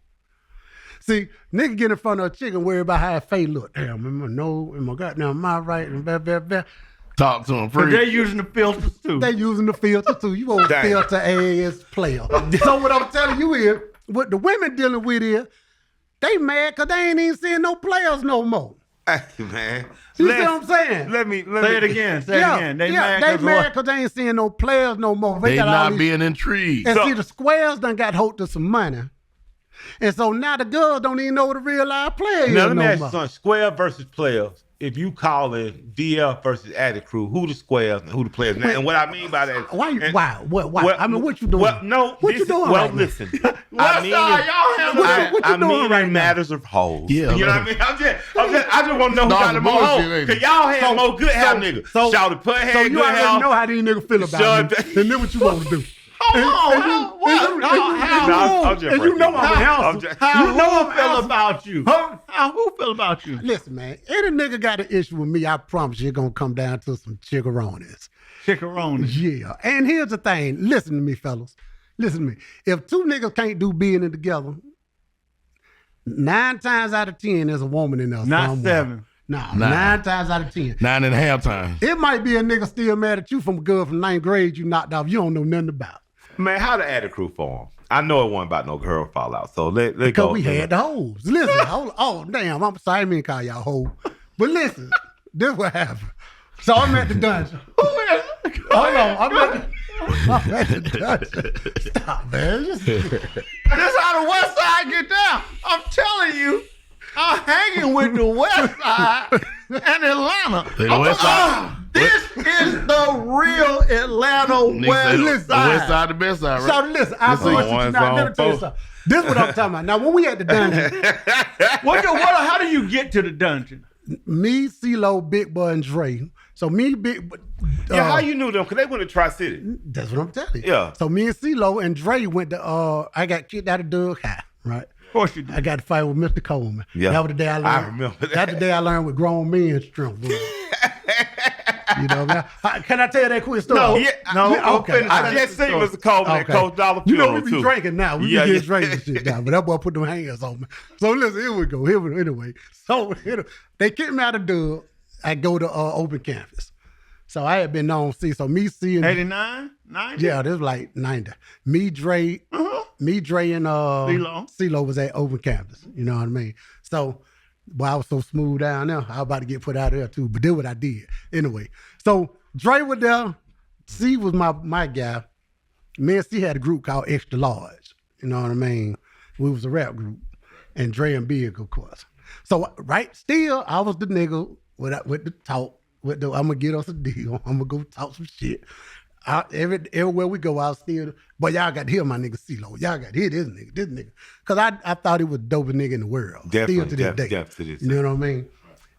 See, nigga get in front of a chick and worry about how her face look. Damn, am I no? Am I goddamn, am I right? And blah, blah, blah. Talk to him But free. they're using the filters too. They using the filter too. You old filter ass player. So what I'm telling you is, what the women dealing with is, they mad because they ain't even seeing no players no more. Hey, man. You see what I'm saying? Let me Say it again. Say it again. They mad because they ain't seeing no players no more. They got not being intrigued. And see, the squares done got hold of some money. And so now the girls don't even know what a real live player is Now, let me no ask you more. something. Square versus players. If you call it DF versus Addict Crew, who the squares and who the players? Now, and what I mean by that, Why? What? Well, I mean, what you doing? Well, no, what you doing? Well, right now? listen. I mean, what you doing in right now? matters of hoes. Yeah, you know what I mean. I just want to know who got the more hoes. Cause y'all had more good hair niggas. Shout it, put So hair, you good already hair. know how these niggas feel about me. And then what you want to do? I'm just And you know I'm I'm just- How who feel about you? How who feel about you? Listen, man, any nigga got an issue with me, I promise you, it's gonna come down to some chickaronis. Chickaroni. Yeah. And here's the thing. Listen to me, fellas. Listen to me. If two niggas can't do business together, 9 times out of 10, there's a woman in there. Not somewhere. 7. No, 9 times out of 10. 9.5 times. It might be a nigga still mad at you from a girl from 9th grade you knocked off. You don't know nothing about. Man, how the Addict Crew form? I know it wasn't about no girl fallout. So let go. Because we had the hoes. Listen, oh, damn, I'm sorry, I didn't mean to call y'all hoes. But listen, this what happened. So I'm at the dungeon. Hold on, I'm at the dungeon. Stop, man. That's how the West Side get down. I'm telling you, I'm hanging with the West Side and Atlanta. The West Side. This is the real Atlanta West The West Side. Side, the best side, So right? listen, I promise you one's now, on let me tell you both. something. This is what I'm talking about. Now, when we at the dungeon, How do you get to the dungeon? me, CeeLo, Big Boy, and Dre. So me, Big Yeah, how you knew them? Because they went to Tri-City. That's what I'm telling you. Yeah. So me and CeeLo and Dre went to, I got kicked out of Doug High, right? Of course you do. I got to fight with Mr. Coleman. Yeah. That was the day I learned. I remember that. That's the day I learned what grown men strength was. You know, now, can I tell you that quick story? No. Okay. I just seen Mr. Coleman at Coach Dollar You know, funeral, we be too. drinking now. We Yeah, be yeah. getting drinking and shit now. But that boy put them hands on me. So listen, here we go. Anyway. So they kicked me out of Doug. I go to open campus. So I had been on C. So me, C, and 89? 90? yeah, this was like 90. Me, Dre, me, Dre, and CeeLo was at open campus. You know what I mean? So, I was so smooth down there. I was about to get put out there too, but did what I did anyway. So Dre was there. C was my guy. Me and C had a group called Extra Large. You know what I mean? We was a rap group, and Dre and Big, of course. So still, I was the nigga with the talk. I'm gonna get us a deal. I'm gonna go talk some shit. Everywhere we go, I'll still. But y'all got to hear my nigga CeeLo. Y'all got to hear this nigga. Because I thought he was the dopest nigga in the world. Definitely, still to this day. Definitely to this you know what I mean?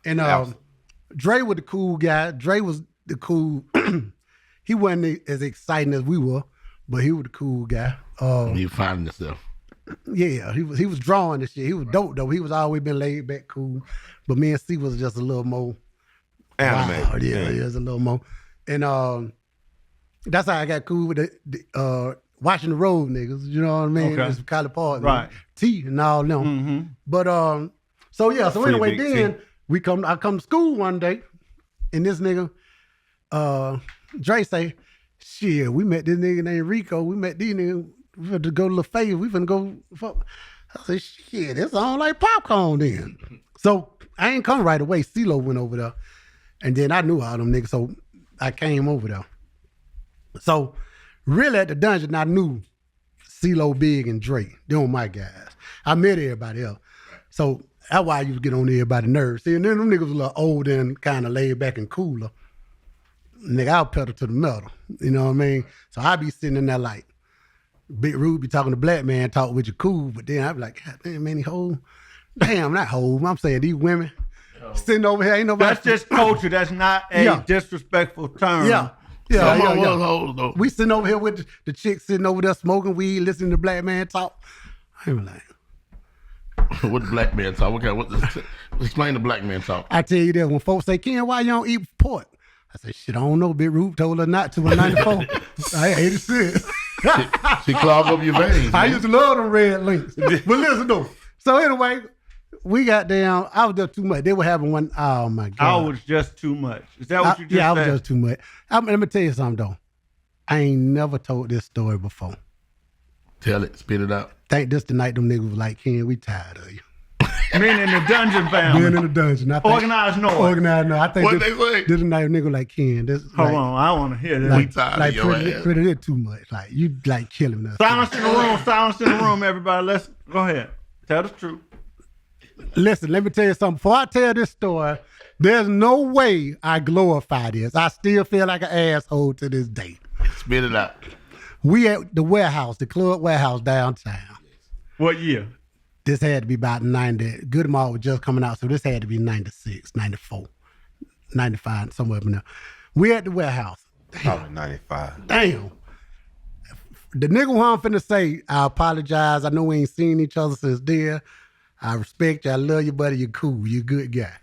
And Dre was the cool guy. Dre was the cool. He wasn't as exciting as we were, but he was the cool guy. He finding himself. Yeah, he was drawing this shit. He was dope though. He was always been laid back, cool. But me and C was just a little more animated. Wild. Yeah, it was a little more. And that's how I got cool with the watching the road niggas. You know what I mean? Okay. It's College Park, right? T and all them. Mm-hmm. But so yeah. So anyway, Big then I come to school one day, and this nigga, Dre say, "Shit, we met this nigga named Rico. We met these niggas. We finna go to LaFayette. We finna go fuck." I said, "Shit, this sound like popcorn then." So I ain't come right away. CeeLo went over there, and then I knew all them niggas, so I came over there. So really at the dungeon, I knew CeeLo, Big, and Dre. They were my guys. I met everybody else. So that's why I used to get on everybody's nerves. See, and then them niggas was a little older and kind of laid back and cooler. Nigga, I'll pedal to the metal. You know what I mean? So I be sitting in there like, Big Rude be talking to black man, talk with you cool, but then I be like, God damn, man, he hold. Damn, not hold. I'm saying these women sitting over here, ain't nobody. That's just culture. That's not a disrespectful term. Yeah. Hoes, though. We sitting over here with the chick sitting over there smoking weed, listening to black man talk. I'm like, what the black man talk? Explain the black man talk. I tell you that when folks say, Ken, why you don't eat pork? I say, shit, I don't know. Big Rube told her not to in 94. I 86. She clogged up your veins. I used to love them red links. But listen though. So anyway, we got down. I was just too much. They were having one. Oh my God. I was just too much. Is that what you just said? Yeah, I was just too much. Let me tell you something though. I ain't never told this story before. Tell it. Spit it out. Think this the night them niggas was like, Ken, we tired of you. Meaning the dungeon family. Being in the dungeon. Organized noise. Organized noise. I think What they say? this the night nigga like Ken. Hold on, I want to hear this. We tired of your ass. Pretty did too much. Like you like killing us. Silence in the room, everybody. Let's go ahead. Tell the truth. Listen, let me tell you something. Before I tell this story, there's no way I glorify this. I still feel like an asshole to this day. Spit it out. We at the warehouse, the club warehouse downtown. What year? This had to be about 90. Good Mall was just coming out, so this had to be 96, 94, 95, somewhere up in there. We at the warehouse. Probably 95. Damn. The nigga who I'm finna say, I apologize. I know we ain't seen each other since then. I respect you. I love you, buddy. You're cool. You're a good guy.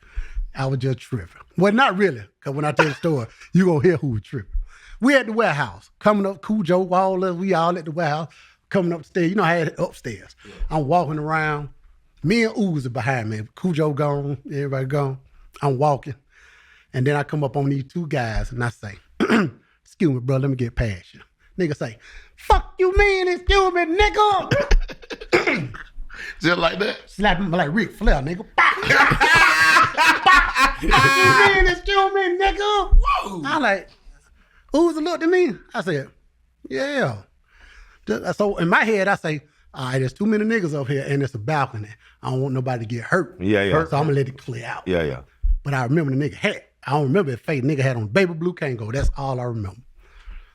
I was just tripping. Well, not really, because when I tell the story, you going to hear who was tripping. We at the warehouse. Coming up, Cujo, we all at the warehouse. Coming upstairs. You know, I had it upstairs. Yeah. I'm walking around. Me and Ooze are behind me. Cujo gone. Everybody gone. I'm walking. And then I come up on these two guys and I say, excuse me, bro, let me get past you. Nigga say, fuck you, man, excuse me, nigga. Just like that? Slap him like Ric Flair, nigga. Fuck you, man, excuse me, nigga. Whoa. I like, Ooze looked at me. I said, yeah. So in my head, I say, all right, there's too many niggas up here and it's a balcony. I don't want nobody to get hurt. Yeah. So I'm gonna let it clear out. Yeah. But I remember the nigga hat. I don't remember if fake nigga had on baby blue Kango. That's all I remember.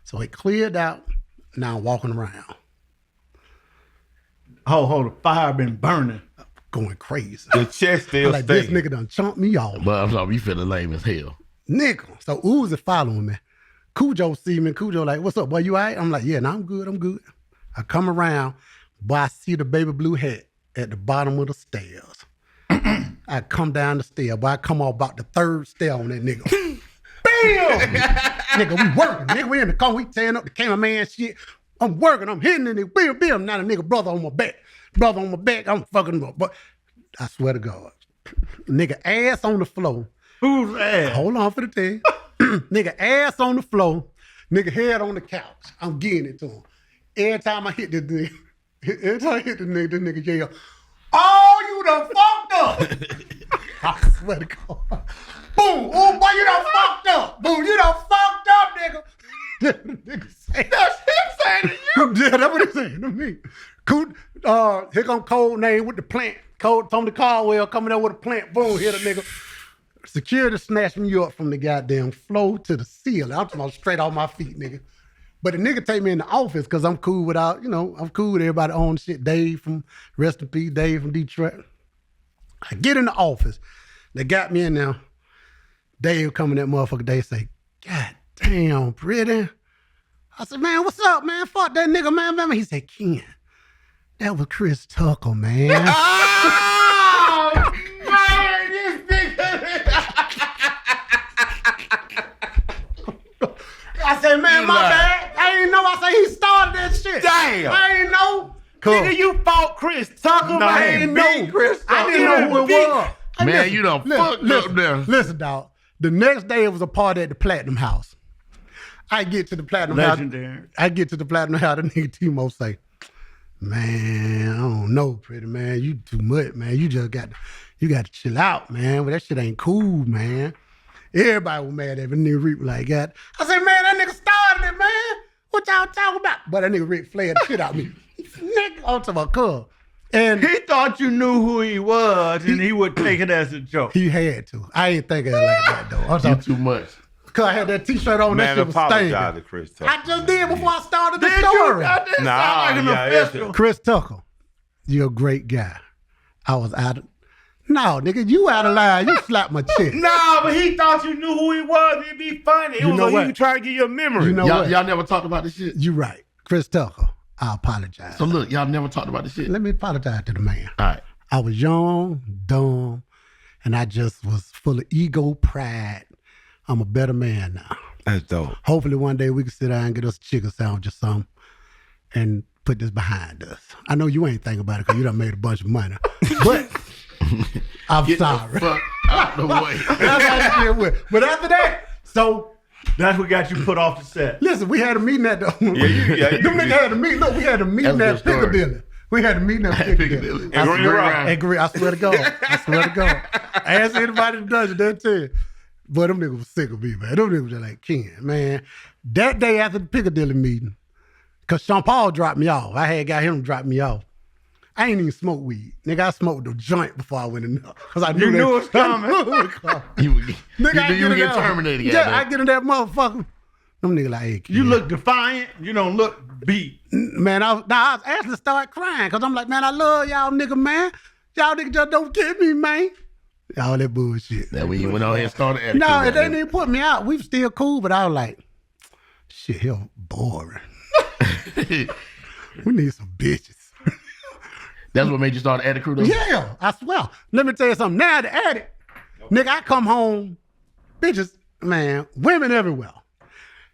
So it cleared out. Now I'm walking around. Oh, the fire been burning. Going crazy. The chest still like, this stinking. nigga done chumped me off. But I'm sorry, you feeling lame as hell. Nigga. So Uzi following me. Cujo see me. Cujo like, what's up, boy? You all right? I'm like, yeah, no, I'm good. I come around, boy, I see the baby blue hat at the bottom of the stairs. I come down the stairs, boy, I come off about the third stair on that nigga. Bam! Nigga, we working. Nigga, we in the car, we tearing up the cameraman shit. I'm working, I'm hitting it. Bam. Now the nigga brother on my back. I'm fucking him up. But I swear to God, nigga ass on the floor. Who's ass? Hold on for the thing. Nigga ass on the floor. Nigga head on the couch. I'm getting it to him. Every time I hit this nigga, Every time I hit the nigga yell, "Oh, you done fucked up!" I swear to God. Boom! Oh boy, you done fucked up! Boom! You done fucked up, nigga. That's the nigga saying. That's him saying to you. Yeah, that's what he's saying to me. Here come Code Name with the plant. Tony Caldwell coming up with a plant. Boom! Hit a nigga. Security snatched me up from the goddamn floor to the ceiling. I'm talking about straight off my feet, nigga. But the nigga take me in the office because I'm cool without, I'm cool with everybody on shit. Dave from, rest in peace, Dave from Detroit. I get in the office. They got me in there. Dave coming that motherfucker, Dave say, "God damn, Pretty." I said, "Man, what's up, man? Fuck that nigga, man." He said, "Ken, that was Chris Tucker, man." Oh, man, this nigga. I said, "Man, my bad. I ain't know." I said, "He started that shit." Damn. I ain't know. Nigga, you fought Chris Tucker, No, man. I ain't know Chris Tucker. I didn't know who it was. Man, you done fucked up there. Listen, dog. The next day it was a party at the Platinum House. I get to the Platinum Legendary. House. I get to the Platinum House. The nigga Timo say, "Man, I don't know, Pretty man. You too much, man. You got to chill out, man. But that shit ain't cool, man." Everybody was mad at me. Nigga Rick was like, "God." I said, "Man, that nigga started it, man. What y'all talking about?" But that nigga Rick flared the shit out of me. Nigga, I'm talking about cuz. And He thought you knew who he was, and he would take it as a joke. he had to. I ain't thinking like that, though. I'm You talking, too much. cause I had that T-shirt on. Man, that shit was apologize stinking. to Chris Tucker. I just did before I started the Did story. you? I didn't Nah, sound like an yeah, official. Chris Tucker, you're a great guy. I was out of... No, nigga, you out of line. You slapped my chest. No, but he thought you knew who he was. It'd be funny. It You was know like what? he was trying to get you a memory. You know what? Y'all never talked about this shit? You right. Chris Tucker, I apologize. So look, y'all never talked about this shit? Let me apologize to the man. All right. I was young, dumb, and I just was full of ego, pride. I'm a better man now. That's dope. Hopefully one day we can sit down and get us a chicken sandwich or something and put this behind us. I know you ain't thinking about it because you done made a bunch of money. But I'm Get sorry. the fuck out the way. That's how I deal with it. But after that, so That's what got you put off the set. listen, we had a meeting at the you them niggas had a meeting. Look, we had a meeting That's at a good story. Piccadilly. We had a meeting at Piccadilly. And Green Rock. I swear to God. I swear to God. Ask anybody that does it, they'll tell you. But them niggas was sick of me, man. Them niggas was just like, "Ken, man." That day after the Piccadilly meeting, because Sean Paul dropped me off. I had got him to drop me off. I ain't even smoke weed. Nigga, I smoked the joint before I went in there. Because I knew You knew it was coming. You would Nigga, you would get terminated. Yeah, goddamn. I get in that motherfucker. Them niggas like, "Hey, Ken." You look defiant. You don't look beat. Man, I was actually start crying because I'm like, "Man, I love y'all nigga, man. Y'all nigga just don't get me, man." All that bullshit. That when you went on here and started Addict. No, it ain't even put me out. We still cool, but I was like, shit, here boring. We need some bitches. That's what made you start Addict crew though? Yeah, I swear. Let me tell you something. Now the Addict, nigga, I come home, bitches, man, women everywhere.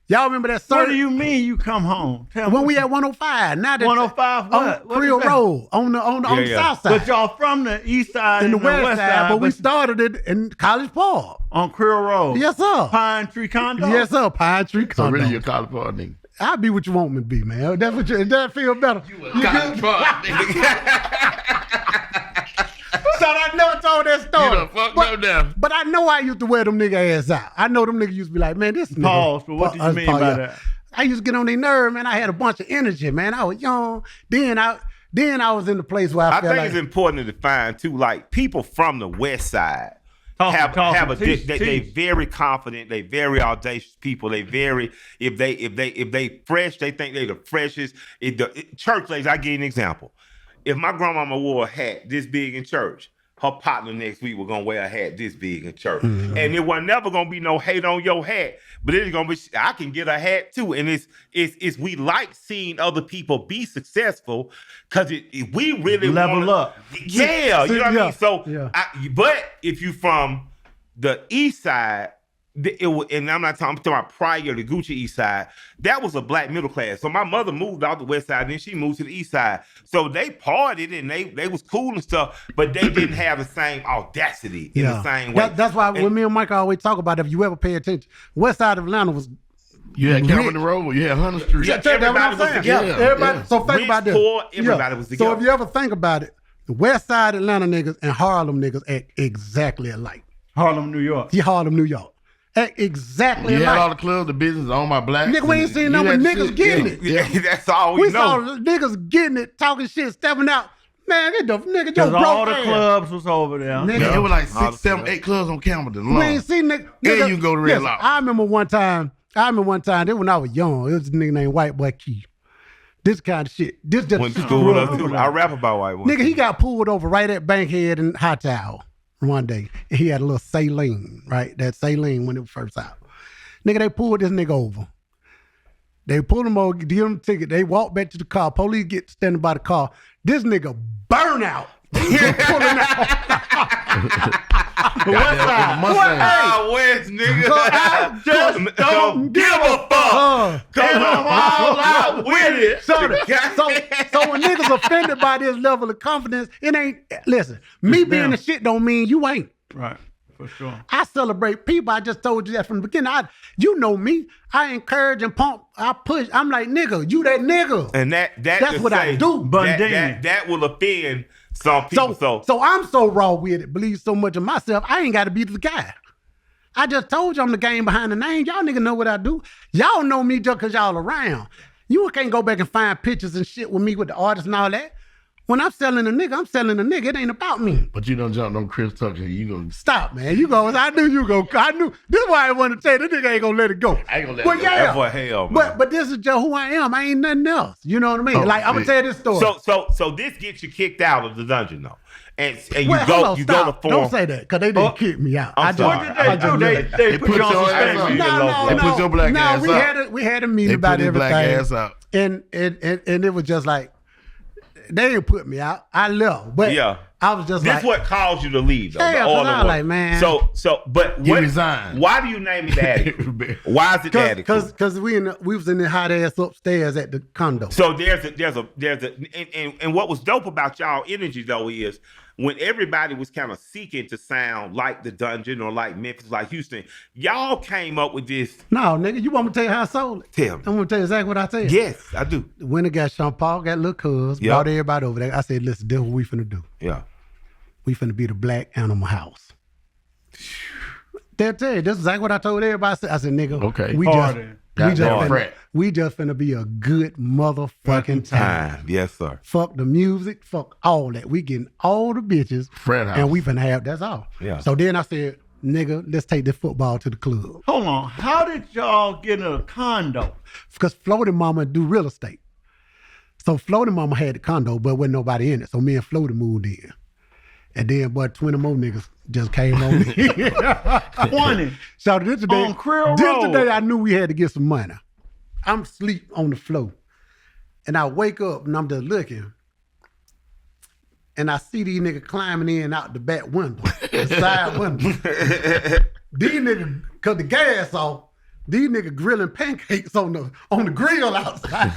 Y'all remember that What certain... do you mean you come home? Tell When me. we at 105, now that 105 what? on What Creel is that? Road, on the yeah. south side. But y'all from the east side in and the west side, but we but started it in College Park. on Creel Road. Yes, sir. Pine Tree Condo. Yes, sir. Pine Tree So Condo. really you're a college part nigga. I'll be what you want me to be, man. That's what does that feel better? College part nigga. So I never told that You story. done fucked up now. But I know I used to wear them nigga ass out. I know them niggas used to be like, "Man, this nigga." Pause, but what do you mean by that? I used to get on their nerve, man. I had a bunch of energy, man. I was young. Then I was in the place where I I felt think like it's important to define too, like people from the West Side have a they very confident, they very audacious people. They very if they fresh, they think they the freshest. Church ladies, I give you an example. If my grandmama wore a hat this big in church, her partner next week was gonna wear a hat this big in church, and it was never gonna be no hate on your hat. But it's gonna be, I can get a hat too, and it's we like seeing other people be successful because we really Level up. Yeah, you know what I mean. So, yeah. but if you from the East Side, and I'm not talking about prior to Gucci East Side, that was a black middle class. So my mother moved out the West Side, and then she moved to the East Side. So they partied and they was cool and stuff, but they didn't have the same audacity in the same way. That's why when me and Mike always talk about, if you ever pay attention, West Side of Atlanta was You had Cameron Road, you had Hunter Street. Yeah, Everybody was together. Everybody, Yeah. so think Rich, about this. poor, everybody was together. So if you ever think about it, the West Side Atlanta niggas and Harlem niggas act exactly alike. Harlem, New York. See, Harlem, New York. Act exactly You alike. had all the clubs, the business owned by blacks. Nigga, we ain't seen no niggas getting it. Yeah, that's all We we saw know. niggas getting it, talking shit, stepping out. Man, get the nigga Joe Because all broke the ass. clubs was over there. Nigga, Yeah, it was like All 6, the 7, 8 clubs on Camden we alone. ain't seen nigga. And you go to Red listen, Lobster. I remember one time, this when I was young, it was a nigga named White Boy Keith. This kind of shit. This just Went to shit school grew with up us too. with. I rap about white boys. Nigga, he got pulled over right at Bankhead and High Tower one day. And he had a little saline, right? That saline when it was first out. Nigga, they pulled this nigga over. They pulled him over, give him a ticket. They walked back to the car. Police get standing by the car. This nigga burn out. Pulling out. Goddamn, Mustang. Ah, West, nigga. I just don't give a fuck. Cause I'm all out with it. So when niggas offended by this level of confidence, it ain't, listen, me being the shit don't mean you ain't. Right, for sure. I celebrate people. I just told you that from the beginning. You know me. I encourage and pump. I push. I'm like, nigga, you that nigga. And that's what I do. That will offend some people. So I'm so raw with it, believe so much of myself, I ain't got to be the guy. I just told you I'm the game behind the name. Y'all nigga know what I do. Y'all know me just because y'all around. You can't go back and find pictures and shit with me with the artists and all that. When I'm selling a nigga, I'm selling a nigga. It ain't about me. But you don't jump on Chris Tucker. You gonna Stop, man. You go. I knew you go. I knew. This is why I wanted to tell you. This nigga ain't gonna let it go. I ain't gonna let But it go. yeah. That boy hell, man. But this is just who I am. I ain't nothing else. You know what I mean? Oh, like I'm gonna shit. tell you this story. So this gets you kicked out of the dungeon though, and you Wait, go hold on, you stop. go to form. Don't say that because they didn't kick me out. I'm I just, sorry. What did they do? They put you on your ass suspension. up. They put your black ass we out. We had a meeting They about put his everything. black ass out. And it was just like they didn't put me out. I left, but Yeah. I was just This like, what caused you to leave though. Yeah, the 'cause oil I and was water. like, man. But You what, resigned. why do you name it the Addict Crew? Why is it the Addict Crew? because we was in the hot ass upstairs at the condo. So there's and what was dope about y'all energy though is when everybody was kind of seeking to sound like the Dungeon or like Memphis, like Houston, y'all came up with this. No, nigga, you want me to tell you how I sold it? Tell me. I'm gonna tell you exactly what I said. Yes, I do. When it got Sean Paul, got Lil Cuz, Yep. brought everybody over there. I said, listen, this is what we finna do. Yeah. We finna be the Black Animal House. They'll tell you, this is exactly what I told everybody. I said, nigga, Okay. we just finna be a good motherfucking time. Yes, sir. Fuck the music, fuck all that. We getting all the bitches, Frat house. and we finna have, that's all. Yeah. So then I said, nigga, let's take this football to the club. Hold on. How did y'all get in a condo? Because Floating Mama do real estate. So Floating Mama had the condo, but wasn't nobody in it. So me and Floating moved in. And then, boy, 20 more niggas just came on in. 20. So this the day, On Krill this Road. the day I knew we had to get some money. I'm asleep on the floor. And I wake up and I'm just looking. And I see these niggas climbing in out the back window, the side window. These niggas, cause the gas off, these niggas grilling pancakes on the grill outside.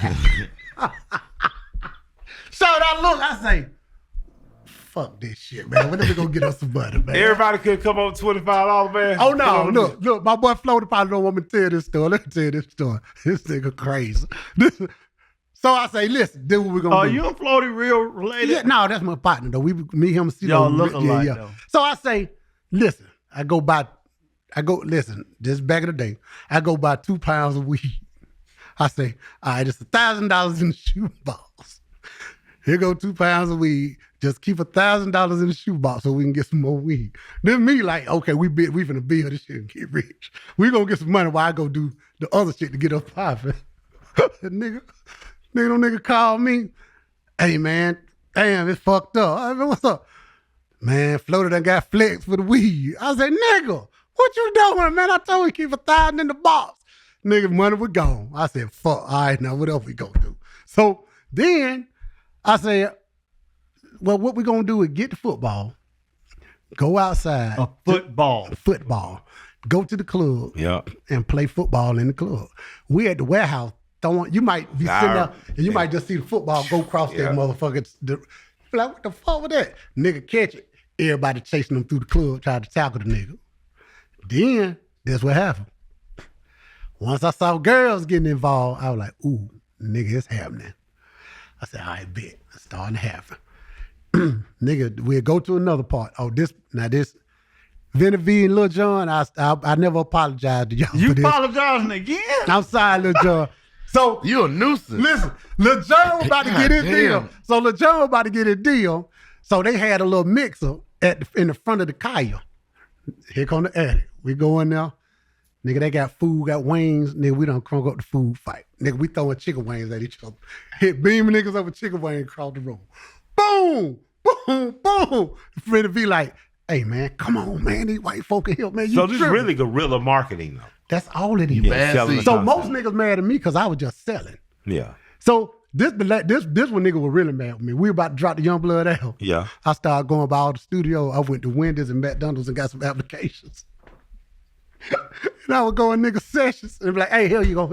So I look, I say, fuck this shit, man. When are we gonna get us some money, man? Everybody could come up with $25, man. Oh no, look, my boy Floaty probably don't want me to tell this story. Let me tell you this story. This nigga crazy. So I say, listen, this what we gonna Are do. you and Floaty real related? Yeah, no, that's my partner though. Me, him, see Y'all look alike, though. So I say, listen, listen, just back in the day, I go buy 2 pounds of weed. I say, all right, it's $1,000 in the shoebox. Here go 2 pounds of weed. Just keep $1,000 in the shoebox so we can get some more weed. Then me like, okay, we finna build this shit and get rich. We gonna get some money while I go do the other shit to get us popping. Nigga called me. Hey man, damn, it's fucked up. I mean, what's up? Man, Floaty done got flex for the weed. I said, nigga, what you doing, man? I told you keep $1,000 in the box. Nigga, money was gone. I said, fuck, all right, now what else we gonna do? So then I said, well, what we gonna do is get the football, go outside. Football. Go to the club and play football in the club. We at the warehouse throwing, you might be sitting there and you might just see the football go across that motherfucker. Like, what the fuck was that? Nigga catch it. Everybody chasing them through the club, trying to tackle the nigga. Then, that's what happened. Once I saw girls getting involved, I was like, ooh, nigga, it's happening. I said, all right, bet. It's starting to happen. Nigga, we'll go to another part. Oh, this Vinny V and Lil Jon, I never apologized to y'all You for this. apologizing again? I'm sorry, Lil Jon. So, You a nuisance. listen, Lil Jon was about to get his God deal. damn. So Lil Jon was about to get his deal. So they had a little mixer in the front of the Kaya. Here come the Addict. We go in there. Nigga, they got food, got wings. Nigga, we done crunk up the food fight. Nigga, we throwing chicken wings at each other. Hit beaming niggas over chicken wings across the room. Boom, boom, boom. Freddie be like, hey, man, come on, man. These white folk in here, man. You So this is tripping. really guerrilla marketing, though. That's all it is. bad selling seed. the So most concept. niggas mad at me because I was just selling. Yeah. So this one nigga was really mad with me. We were about to drop the Young Blood out. Yeah. I started going by all the studio. I went to Wendy's and McDonald's and got some applications. And I would go in nigga sessions and be like, hey, here you go.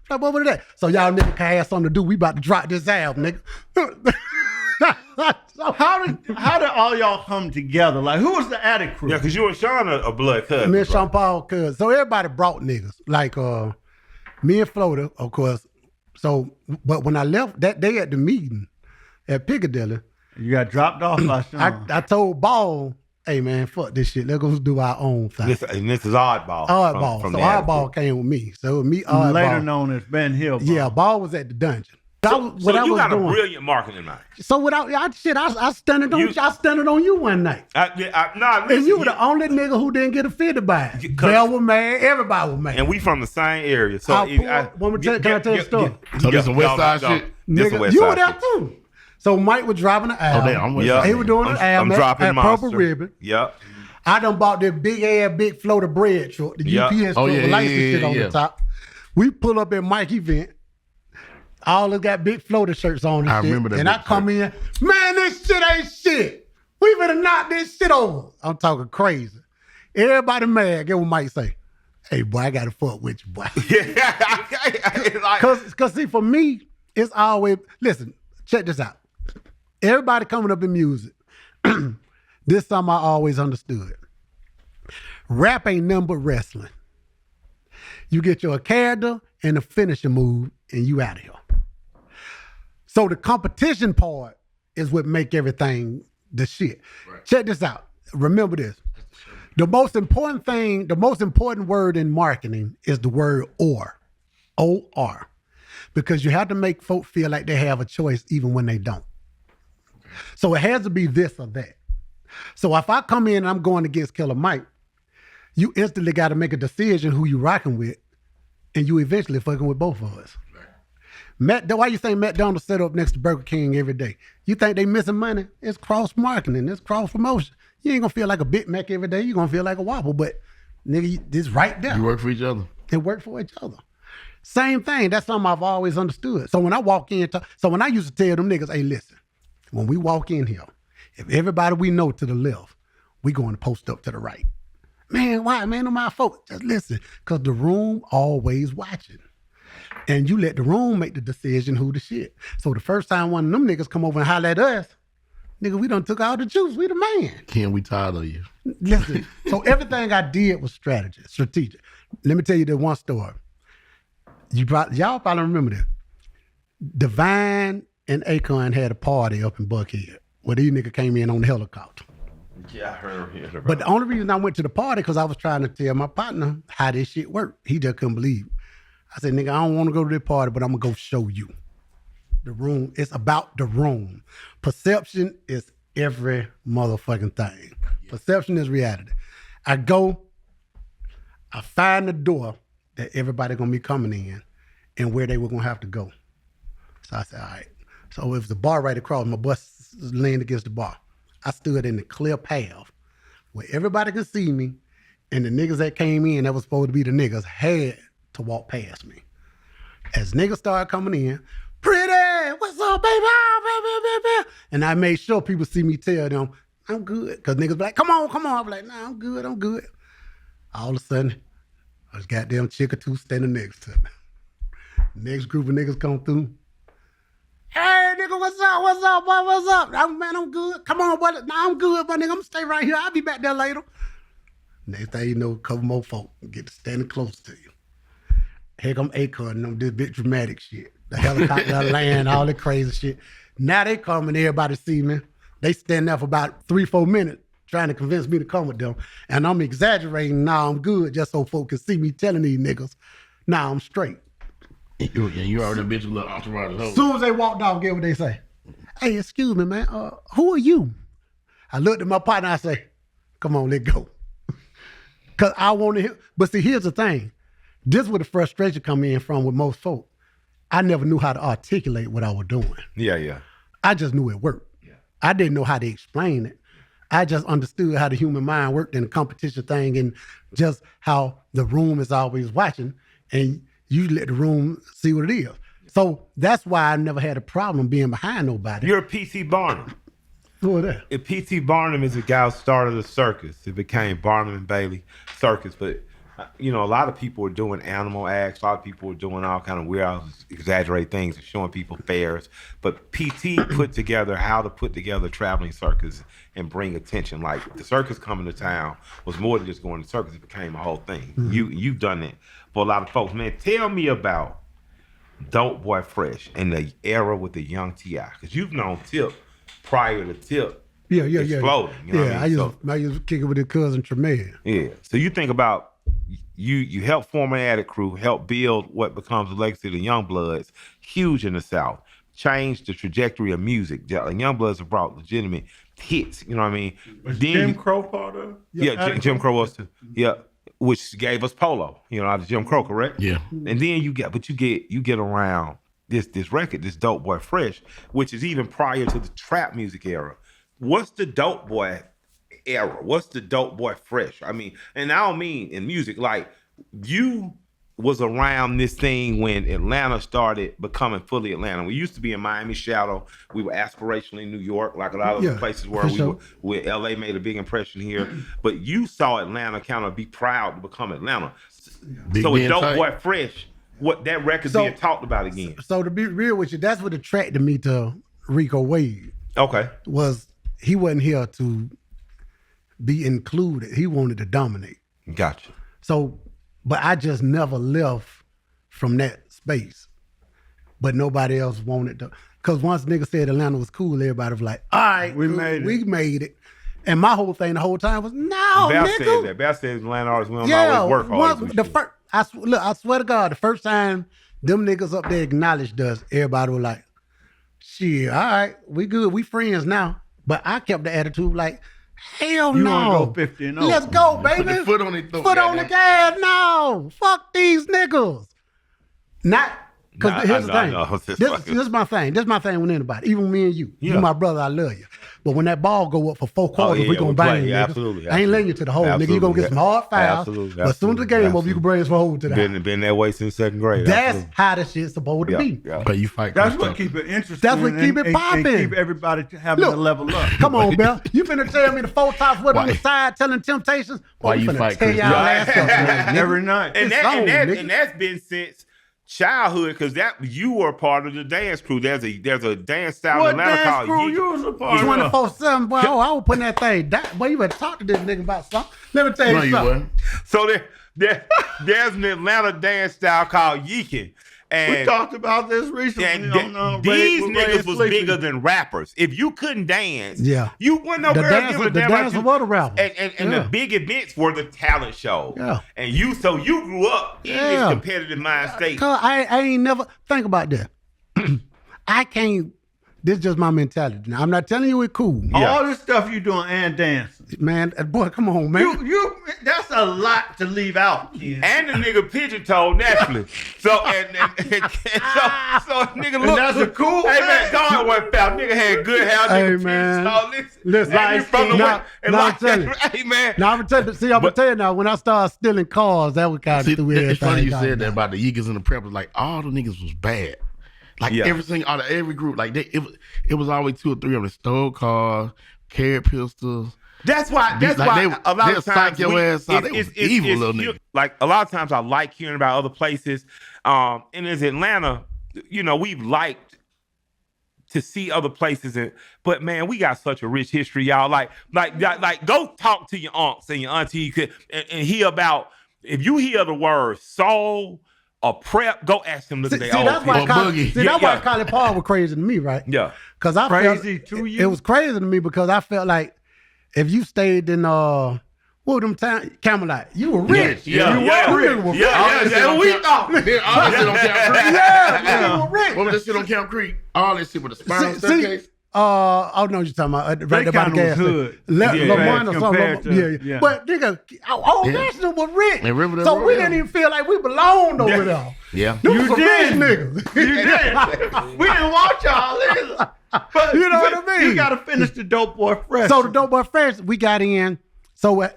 Like, what was that? So y'all nigga can have something to do. We about to drop this album, nigga. So how did all y'all come together? Like, who was the Addict crew? Yeah, because you and Sean are blood cousins. Me and right? Sean Paul, cuz. So everybody brought niggas. Like me and Floater, of course. So, but when I left that day at the meeting at Piccadilly, You got dropped off by Sean. I told Ball, hey man, fuck this shit. Let's go do our own thing. This is Oddball. Oddball. From So the Addict Oddball came with me. So me, Oddball. Later known as Ben Hill. Yeah, Ball was at the dungeon. So you got a brilliant marketing mind. So without I stunned on you one night. And you were the only nigga who didn't get offended by it. Bell was mad, everybody was mad. And we from the same area. So Can I tell you a story? So this some West Side shit? This Nigga, West you Side were there shit. too. So Mike was driving the album. damn, I'm West Yeah. Side. He was doing the album I'm dropping at Monster. Purple Ribbon. Yep. I done bought this big floater bread truck, the Yeah. UPS truck Oh, with yeah, lights and yeah, shit on yeah. the top. We pull up at Mike event. All us got big floater shirts on and I shit. remember that And I big come in, man, this shit ain't shit. We better knock this shit over. I'm talking crazy. Everybody mad. Get what Mike say. Hey, boy, I got to fuck with you, boy. Because, see, for me, it's always, listen, check this out. Everybody coming up in music, this is something I always understood. Rap ain't nothing but wrestling. You get your character and a finishing move, and you out of here. So the competition part is what make everything the shit. Right. Check this out. Remember this. The most important word in marketing is the word or. O-R. Because you have to make folk feel like they have a choice even when they don't. So it has to be this or that. So if I come in and I'm going against Killer Mike, you instantly got to make a decision who you rocking with, and you eventually fucking with both of us. Why you think McDonald's set up next to Burger King every day? You think they missing money? It's cross-marketing. It's cross-promotion. You ain't going to feel like a Big Mac every day. You're going to feel like a Whopper, but nigga, this right there. You work for each other. It work for each other. Same thing. That's something I've always understood. So when I walk in, when I used to tell them niggas, hey, listen, when we walk in here, if everybody we know to the left, we going to post up to the right. Man, why? Man, no my folks. Just listen, because the room always watching. And you let the room make the decision who the shit. So the first time one of them niggas come over and holler at us, nigga, we done took all the juice. We the man. Ken, we tired of you. Listen, so everything I did was strategic. Let me tell you that one story. Y'all probably remember this. Divine and Akon had a party up in Buckhead where these niggas came in on the helicopter. Yeah, I heard. But the only reason I went to the party because I was trying to tell my partner how this shit worked. He just couldn't believe it. I said, nigga, I don't want to go to this party, but I'm going to go show you. The room, it's about the room. Perception is every motherfucking thing. Yeah. Perception is reality. I go, I find the door that everybody going to be coming in and where they were going to have to go. So I said, all right. So it was the bar right across. My bus leaned against the bar. I stood in the clear path where everybody could see me, and the niggas that came in that was supposed to be the niggas had to walk past me. As niggas started coming in, Pretty, what's up, baby? And I made sure people see me tell them, I'm good. Because niggas be like, come on. I'm like, nah, I'm good. All of a sudden, there's goddamn chick or two standing next to me. Next group of niggas come through. Hey, nigga, what's up, boy, what's up? Man, I'm good. Come on, boy. Nah, I'm good, but nigga, I'm gonna stay right here. I'll be back there later. Next thing you know, a couple more folk get to standing close to you. here come Akon and them, this big dramatic shit. The helicopter land, all that crazy shit. Now they come and everybody see me. They stand there for about 3-4 minutes trying to convince me to come with them. And I'm exaggerating, now I'm good, just so folks can see me telling these niggas, now I'm straight. You already bitch with little entourage. As soon as they walked off, get what they say. Hey, excuse me, man, who are you? I looked at my partner, I say, come on, let's go. Because I want to hear, but see, here's the thing. This is where the frustration come in from with most folk. I never knew how to articulate what I was doing. Yeah. I just knew it worked. Yeah. I didn't know how to explain it. I just understood how the human mind worked in the competition thing and just how the room is always watching and you let the room see what it is. So that's why I never had a problem being behind nobody. You're a P.T. Barnum. Who are that? P.T. Barnum is a guy who started a circus. It became Barnum and Bailey Circus. But, a lot of people are doing animal acts. A lot of people are doing all kind of weird, exaggerate things and showing people fairs. But P.T. put together how to put together a traveling circus and bring attention. Like, the circus coming to town was more than just going to circus. It became a whole thing. Mm-hmm. You've done it for a lot of folks. Man, tell me about Dope Boy Fresh and the era with the young T.I. Because you've known Tip prior to Tip exploding. I used to kick it with his cousin Tremaine. Yeah. So you think about you help form an Addict crew, help build what becomes the legacy of the Young Bloods, huge in the South, changed the trajectory of music. The Young Bloods have brought legitimate hits, you know what I mean? Was Jim Crow part of it? Yeah, Jim Crow was too. Yeah. Which gave us Polo, out of Jim Crow, correct? Yeah. And then you get around this record, this Dope Boy Fresh, which is even prior to the trap music era. What's the Dope Boy era? What's the Dope Boy Fresh? I mean, and I don't mean in music, like you was around this thing when Atlanta started becoming fully Atlanta. We used to be in Miami shadow. We were aspirationally New York, like a lot of the places where where LA made a big impression here. But you saw Atlanta kind of be proud to become Atlanta. So with Dope Boy Fresh, what that record's being talked about again. So to be real with you, that's what attracted me to Rico Wade. Okay. Was he wasn't here to be included. He wanted to dominate. Gotcha. So, but I just never left from that space. But nobody else wanted to. Because once niggas said Atlanta was cool, everybody was like, all right, we made it. And my whole thing the whole time was, no, Bell nigga. said that. Bell said Atlanta artists, we don't always work hard. I swear to God, the first time them niggas up there acknowledged us, everybody was like, shit, all right, we good, we friends now. But I kept the attitude like, hell no. You want to go 50 and 0. Let's go, baby. Put the foot on it. Foot on the gas, no. Fuck these niggas. Not, because here's the thing. This is my thing. This is my thing with anybody, even me and you. You my brother, I love you. But when that ball go up for 4 quarters, we going to bang, niggas. Absolutely. I ain't letting you to the hole, nigga. You going to get some hard fouls. But as soon as the game over, you can bring us for hole to the house. Been that way since 2nd grade. That's how the shit's supposed to be. But you fight. That's what keep it interesting. That's what keep it popping. And keep everybody having to level up. Come on, Bell. You finna tell me the 4 tops what on the side telling Temptations? Why you fight Chris? Every night. And that's been since childhood, because that you were part of the dance crew. There's a dance style in Atlanta called crew you was a part of? 24/7, boy. I was putting that thing down. Boy, you better talk to this nigga about something. Let me tell you something. So there's an Atlanta dance style called yeeking. And we talked about this recently. These niggas was bigger than rappers. If you couldn't dance, you wasn't no girl giving a damn about you. The rappers. And the big events were the talent shows. Yeah. And you grew up in this competitive mind state. I ain't never think about that. I can't. This is just my mentality. Now, I'm not telling you it's cool. All this stuff you doing and dancing. Man, boy, come on, man. You that's a lot to leave out. Kid. And the nigga pigeon-toed naturally. So nigga look. And that's a cool. Hey man, God wasn't foul. Nigga had good hair. Hey man, listen. I'm gonna tell you now. When I started stealing cars, that was kind of through everything. It's funny you said that about the Yeekers and the Preppers. Like all the niggas was bad. Like everything out of every group, like it was always 2 or 3 of them stole cars, carried pistols. That's why a lot of times your ass out. They was evil little niggas. Like a lot of times I like hearing about other places. And in Atlanta, we've liked to see other places, but man, we got such a rich history, y'all. Like go talk to your aunts and your auntie and hear about, if you hear the word soul a prep, go ask them. Look at See, their old that's why pictures. Boogie. that's why Yeah. Colin Paul was crazy to me, right? Yeah. Because I Crazy felt to you? it was crazy to me because I felt like if you stayed in what them town Camelot, you were rich. Yeah. You Yeah. were rich. Yeah. That's we thought. All that shit on Camp Creek. Yeah, you were rich. What was that shit on Camp Creek? All that shit with the spiral See, staircase. I don't know what you're talking about. Right there by the kinda gas was station. hood. Lamont or compared something. to- Yeah. yeah. But nigga, all Yeah. that shit was rich. And Riverdale So Road, we yeah. didn't even feel like we belonged over there. Yeah. Them You some did. rich niggas. You did. We didn't want y'all either. But You know what I mean? You got to finish the dope boy fresh. So the dope boy fresh, we got in. So what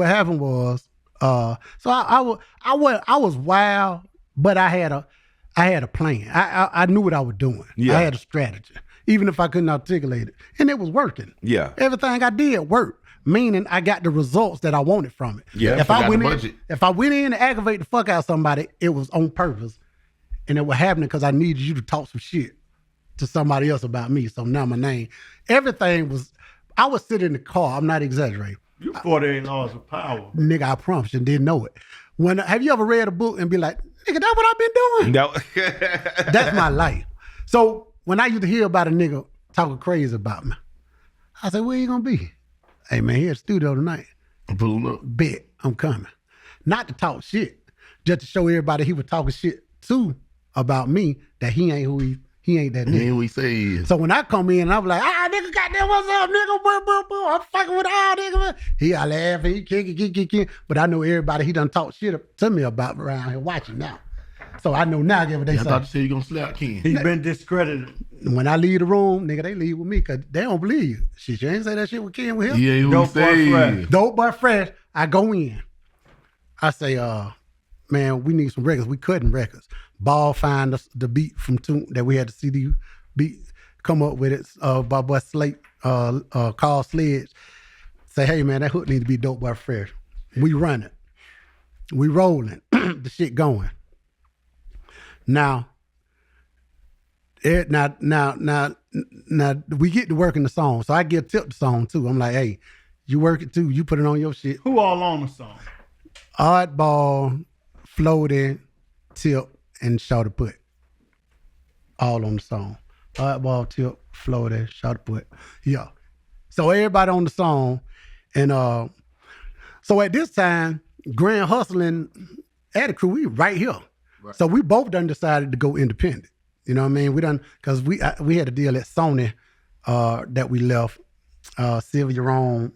happened was, so I was wild, but I had a plan. I knew what I was doing. Yeah. I had a strategy, even if I couldn't articulate it, and it was working. Yeah. Everything I did worked, meaning I got the results that I wanted from it. Yeah, If I forgot went the in, budget. if I went in to aggravate the fuck out of somebody, it was on purpose, and it was happening because I needed you to talk some shit to somebody else about me. So now my name, everything was. I would sit in the car. I'm not exaggerating. You 48 laws of power. Nigga, I promise you, didn't know it. Have you ever read a book and be like, nigga, that's what I've been doing? That, That's my life. So when I used to hear about a nigga talking crazy about me, I said, where you gonna be? Hey man, here at the studio tonight. Pull up. Bet I'm coming. Not to talk shit, just to show everybody he was talking shit too about me, that he ain't who he ain't that nigga. And we say, So when I come in, I was like, nigga, goddamn, what's up, nigga? Boo, boo, boo. I'm fucking with all nigga. He I laugh, he kick. But I know everybody he done talk shit to me about around here watching now. So I know now, get what they I say. thought you said you gonna slap Ken. He's been discredited. When I leave the room, nigga, they leave with me because they don't believe you. Shit, you ain't say that shit with Ken with him. Yeah, we Dope boy say. fresh. Dope but fresh. I go in. I say, man, we need some records. We cutting records. Ball find us the beat from Tune that we had the CD beat, come up with it. By Boy Slate, call Sledge. Say, hey man, that hook need to be dope but fresh. We run it. We rolling. The shit going. Now we get to working the song. So I get Tip the song too. I'm like, hey, you work it too. You put it on your shit. Who all on the song? Oddball, Floating, Tip, and Shawty Put. All on the song. Oddball, Tip, Floating, Shawty Put. Yeah. So everybody on the song. And so at this time, Grand Hustling, Addict Crew, we right here. Right. So we both done decided to go independent. You know what I mean? We done, because we had a deal at Sony that we left. Sylvia Rome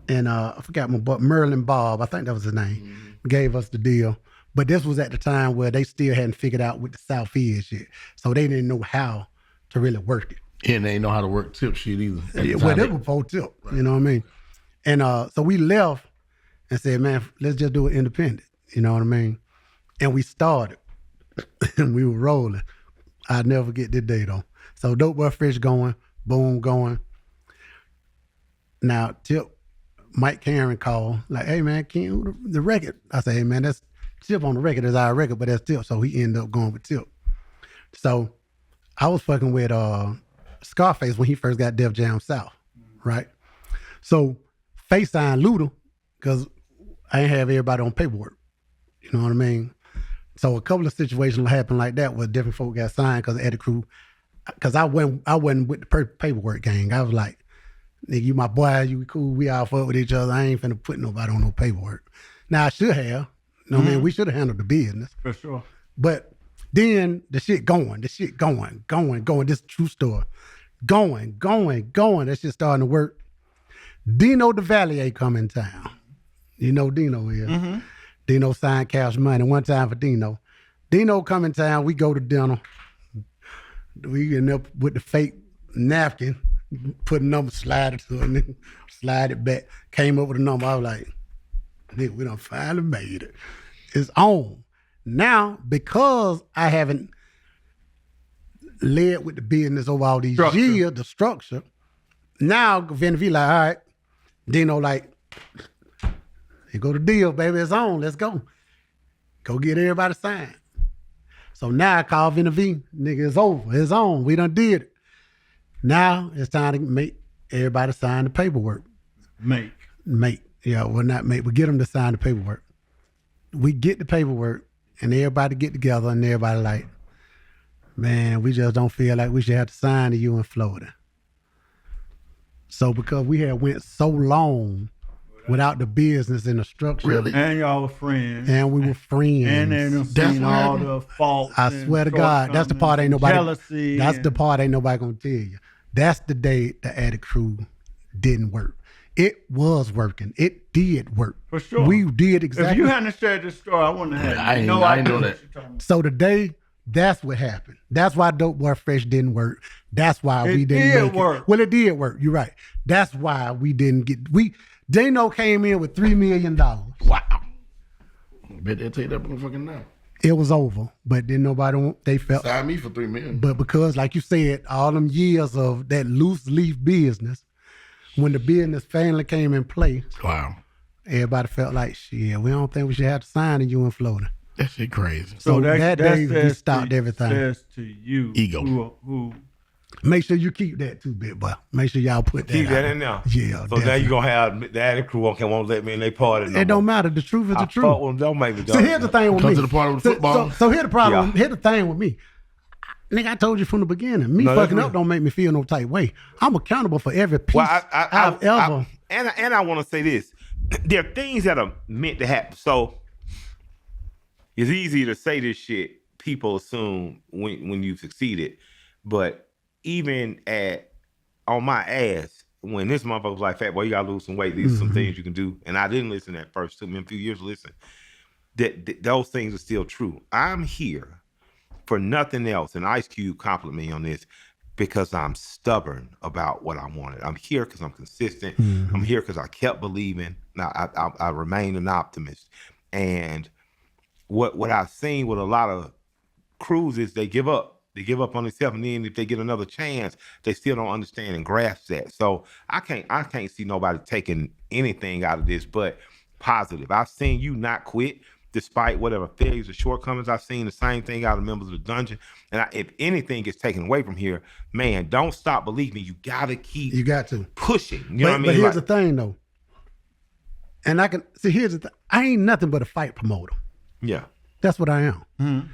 and I forgot my boy, Merlin Bob, I think that was his name, gave us the deal. But this was at the time where they still hadn't figured out with the South East shit. So they didn't know how to really work it. And they ain't know how to work Tip shit either. Well, that was before Tip, right. You know what I mean? And so we left and said, man, let's just do it independent. You know what I mean? And we started and we were rolling. I'll never forget this day though. So Dope Boy Fresh going, boom, going. Now Tip, Mike Karen called, like, hey man, Ken, the record. I said, hey man, that's Tip on the record, that's our record, but that's Tip. So he ended up going with Tip. So I was fucking with Scarface when he first got Def Jam South, right? So Face signed Luda because I ain't have everybody on paperwork. You know what I mean? So a couple of situations happened like that where different folk got signed because of Addict Crew. Because I wasn't with the paperwork gang. I was like, nigga, you my boy, you cool, we all fuck with each other. I ain't finna put nobody on no paperwork. Now I should have. You know what I mean? We should have handled the business. For sure. But then the shit going. This true story. Going. That shit starting to work. Dino DeValier come in town. You know Dino is. Mm-hmm. Dino signed Cash Money one time for Dino. Dino come in town, we go to dinner. We end up with the fake napkin, put a number, slide it to it, slide it back. Came up with a number. I was like, nigga, we done finally made it. It's on. Now, because I haven't led with the business over all these years, the structure, now Vinny V like, all right. Dino like, here go the deal, baby, it's on, let's go. Go get everybody signed. So now I call Vinny V, nigga, it's over, it's on, we done did it. Now it's time to make everybody sign the paperwork. Make. Yeah, well not make, but get them to sign the paperwork. We get the paperwork and everybody get together, and everybody like, man, we just don't feel like we should have to sign to you in Florida. So because we had went so long without the business and the structure. Really? And y'all were friends. And we were friends. And then seen all the faults. I swear to God, that's the part ain't nobody. Jealousy. That's the part ain't nobody gonna tell you. That's the day the Addict crew didn't work. It was working. It did work. For sure. We did exactly. If you hadn't shared this story, I wouldn't have had I no ain't idea know what that. you're talking about. So today, that's what happened. That's why Dope Boy Fresh didn't work. That's why we didn't did make work. it. Well, it did work. You're right. That's why we didn't get. Dano came in with $3 million. Wow. Bet they'll take that motherfucking now. It was over, but then they felt. Sign me for $3 million. But because, like you said, all them years of that loose leaf business, when the business finally came in place, Wow. everybody felt like, shit, we don't think we should have to sign to you in Florida. That shit crazy. So that day, we stopped everything. Says to you, Ego. who Make sure you keep that too, big boy. Make sure y'all put that Keep that out. in there. Yeah. So now you're gonna have the Addict crew won't let me in their party. No It don't more. matter. The truth is the I truth. fuck with them, don't make me. So here's the thing with Come me. to the party with So- football. So here's the problem. Yeah. Here's the thing with me. Nigga, I told you from the beginning. Me No, that's fucking up real. don't make me feel no type way. I'm accountable for every piece Well, I've ever. and I want to say this: there are things that are meant to happen. So it's easy to say this shit. People assume when you've succeeded, but even on my ass, when this motherfucker was like, "Fat boy, you gotta lose some weight. These are some things you can do," and I didn't listen at first. Took me a few years to listen. That those things are still true. I'm here for nothing else, and Ice Cube complimented me on this, because I'm stubborn about what I wanted. I'm here because I'm consistent. I'm here because I kept believing. Now I remain an optimist. And what I've seen with a lot of crews is they give up. They give up on themselves, and then if they get another chance, they still don't understand and grasp that. So I can't see nobody taking anything out of this but positive. I've seen you not quit despite whatever failures or shortcomings. I've seen the same thing out of members of the dungeon. And if anything gets taken away from here, man, don't stop believing. You gotta keep You got to. pushing. You know what I mean? But here's Like- the thing, though. And I can see. Here's the thing. I ain't nothing but a fight promoter. yeah. That's what I am.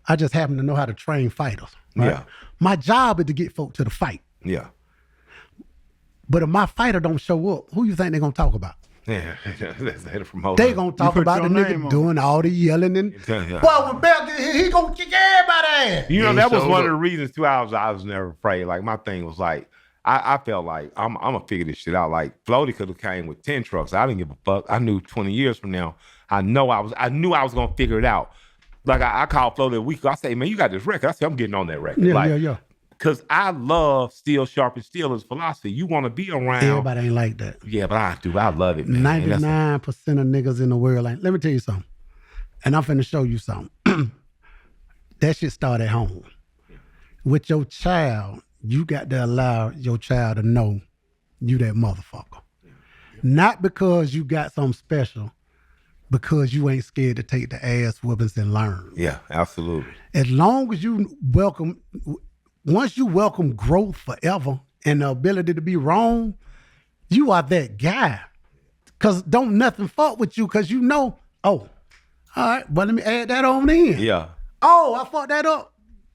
I just happen to know how to train fighters. Right? Yeah. My job is to get folk to the fight. Yeah. But if my fighter don't show up, who you think they're gonna talk about? Yeah. That's the promoter. They gonna talk put about the your name nigga on doing all the yelling and Yeah. boy, when Bell get here, he gonna kick everybody ass. You know, Yeah, that he was showed one of up. the reasons too. I was never afraid. Like my thing was like, I felt like I'm gonna figure this shit out. Like Floaty could have came with 10 trucks. I didn't give a fuck. I knew 20 years from now, I knew I was gonna figure it out. Like I called Floaty a week ago. I say, man, you got this record. I said, I'm getting on that record. Yeah, like, yeah. Cause I love steel sharp and steel as philosophy. You want to be around. Everybody ain't like that. Yeah, but I do. I love it, man. 99% of niggas in the world ain't. Let me tell you something. And I'm finna show you something. That shit start at home. With your child, you got to allow your child to know you that motherfucker. Not because you got something special, because you ain't scared to take the ass whoopings and learn. Yeah, absolutely. As long as you once you welcome growth forever and the ability to be wrong, you are that guy. Cause don't nothing fuck with you, cause you know, oh, all right, but let me add that on in. Yeah. Oh, I fucked that up.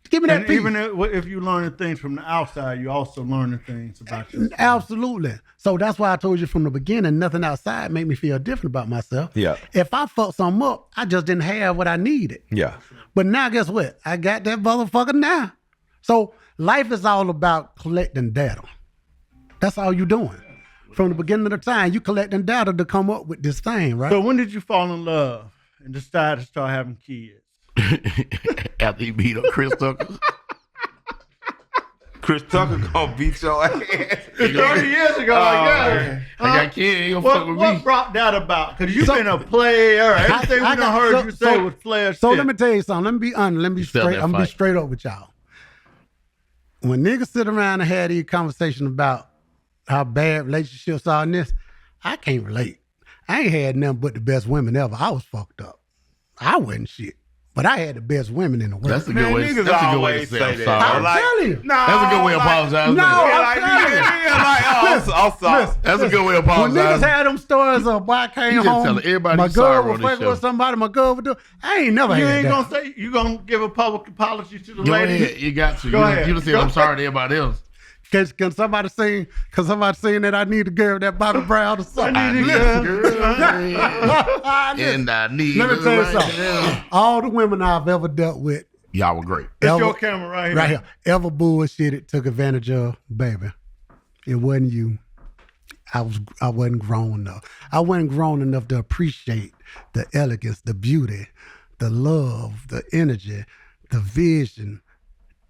Give me that and piece. even if you learning things from the outside, you also learning things about yourself. Absolutely. So that's why I told you from the beginning, nothing outside made me feel different about myself. Yeah. If I fucked something up, I just didn't have what I needed. Yeah. But now guess what? I got that motherfucker now. So life is all about collecting data. That's all you doing. From the beginning of the time, you collecting data to come up with this thing, right? So when did you fall in love and decide to start having kids? After he beat up Chris Tucker. Chris Tucker gonna beat your ass. 30 years ago, I guess. I got kids, he gonna fuck with What me. brought that about? Because you've been a player. Everything we done heard you say was player So shit. let me tell you something. Let me be honest. Let me be Sell straight. that I'm gonna be fight. straight up with y'all. When niggas sit around and have these conversations about how bad relationships are in this, I can't relate. I ain't had nothing but the best women ever. I was fucked up. I wasn't shit. But I had the best women in the world. That's a good way. Niggas That's a good way to always say say I'm that. sorry. I'm telling you. That's a good way to apologize. No, I'm sorry. That's a good way to When apologize. niggas had them stories of boy I came You just home, tell everybody my you sorry girl on was this fucking show. with somebody, my girl would do. I ain't never You had ain't that. gonna say you gonna give a public apology to the Go lady. ahead. You got to. Go ahead. You just said I'm sorry to everybody else. Can somebody sing? Can somebody sing that I need a girl that Bobby Brown or something? I need a girl. And I need Let me tell you right something. now. All the women I've ever dealt with, Y'all were great. That's your camera right here. right here, ever bullshitted, took advantage of, baby. It wasn't you. I wasn't grown enough. I wasn't grown enough to appreciate the elegance, the beauty, the love, the energy, the vision,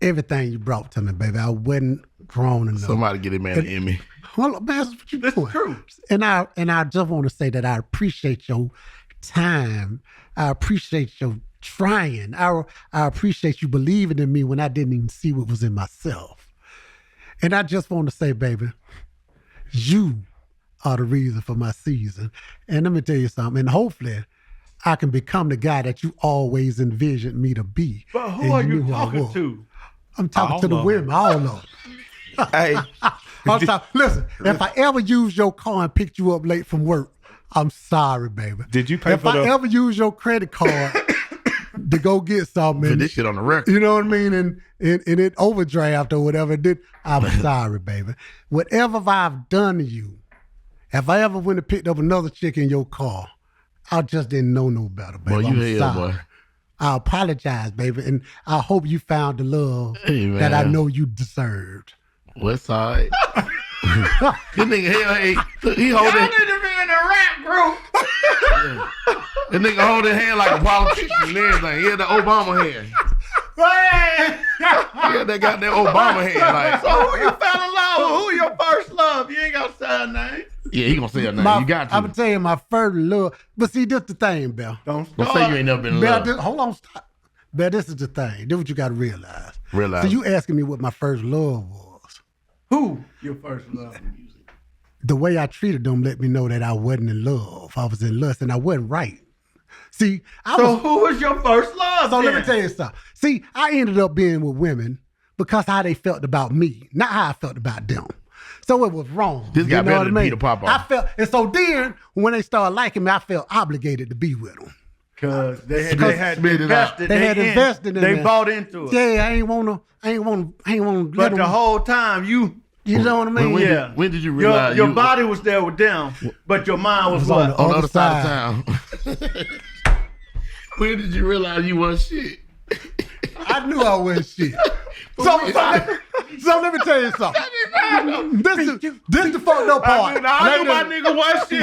everything you brought to me, baby. I wasn't grown enough. Somebody get him man an Emmy. Well, man, that's what you That's doing. true. And I just want to say that I appreciate your time. I appreciate your trying. I appreciate you believing in me when I didn't even see what was in myself. And I just want to say, baby, you are the reason for my season. And let me tell you something. And hopefully, I can become the guy that you always envisioned me to be. But who And are you knew I talking was. to? I'm talking to the women, all of them. Hey, Listen, if I ever use your car and picked you up late from work, I'm sorry, baby. Did you pay if for I the- ever use your credit card to go get something, Put this shit on the record. you know what I mean, and it overdraft or whatever it did, I'm sorry, baby. Whatever I've done to you, if I ever went and picked up another chick in your car, I just didn't know no better, baby. Boy, you I'm hell, sorry. boy. I apologize, baby, and I hope you found the love Hey, man. that I know you deserved. West Side. This nigga hell, he Y'all holding. need to be in a rap group. This nigga holding hand like a politician and everything. He had the Obama hand. Man. He had that goddamn Obama hand. Like, So who you fell in love with? Who your first love? You ain't got to say a name. yeah, he gonna say a name. You got I'm to. gonna tell you my first love. But see, this the thing, Bell. Don't Don't say you ain't never been in Bell, love. hold on, stop. Bell, this is the thing. This is what you gotta realize. Realize. So you asking me what my first love was. Who your first love? The way I treated them let me know that I wasn't in love. I was in lust and I wasn't right. See, So who was your first love? So let then? me tell you something. See, I ended up being with women because how they felt about me, not how I felt about them. So it was wrong. This got you know better what I than mean? Peter Popoff. I felt, and so then when they started liking me, I felt obligated to be with them. Because they had Spit it out. invested. They had invested in They that. bought into it. Yeah, I ain't wanna let But them, the whole time you know what I mean? When did you realize your you body was there with them, but your mind was on what? on the other side of town? When did you realize you was shit? I knew I was shit. So let me tell you something. This the fucked up part. I knew my nigga was shit.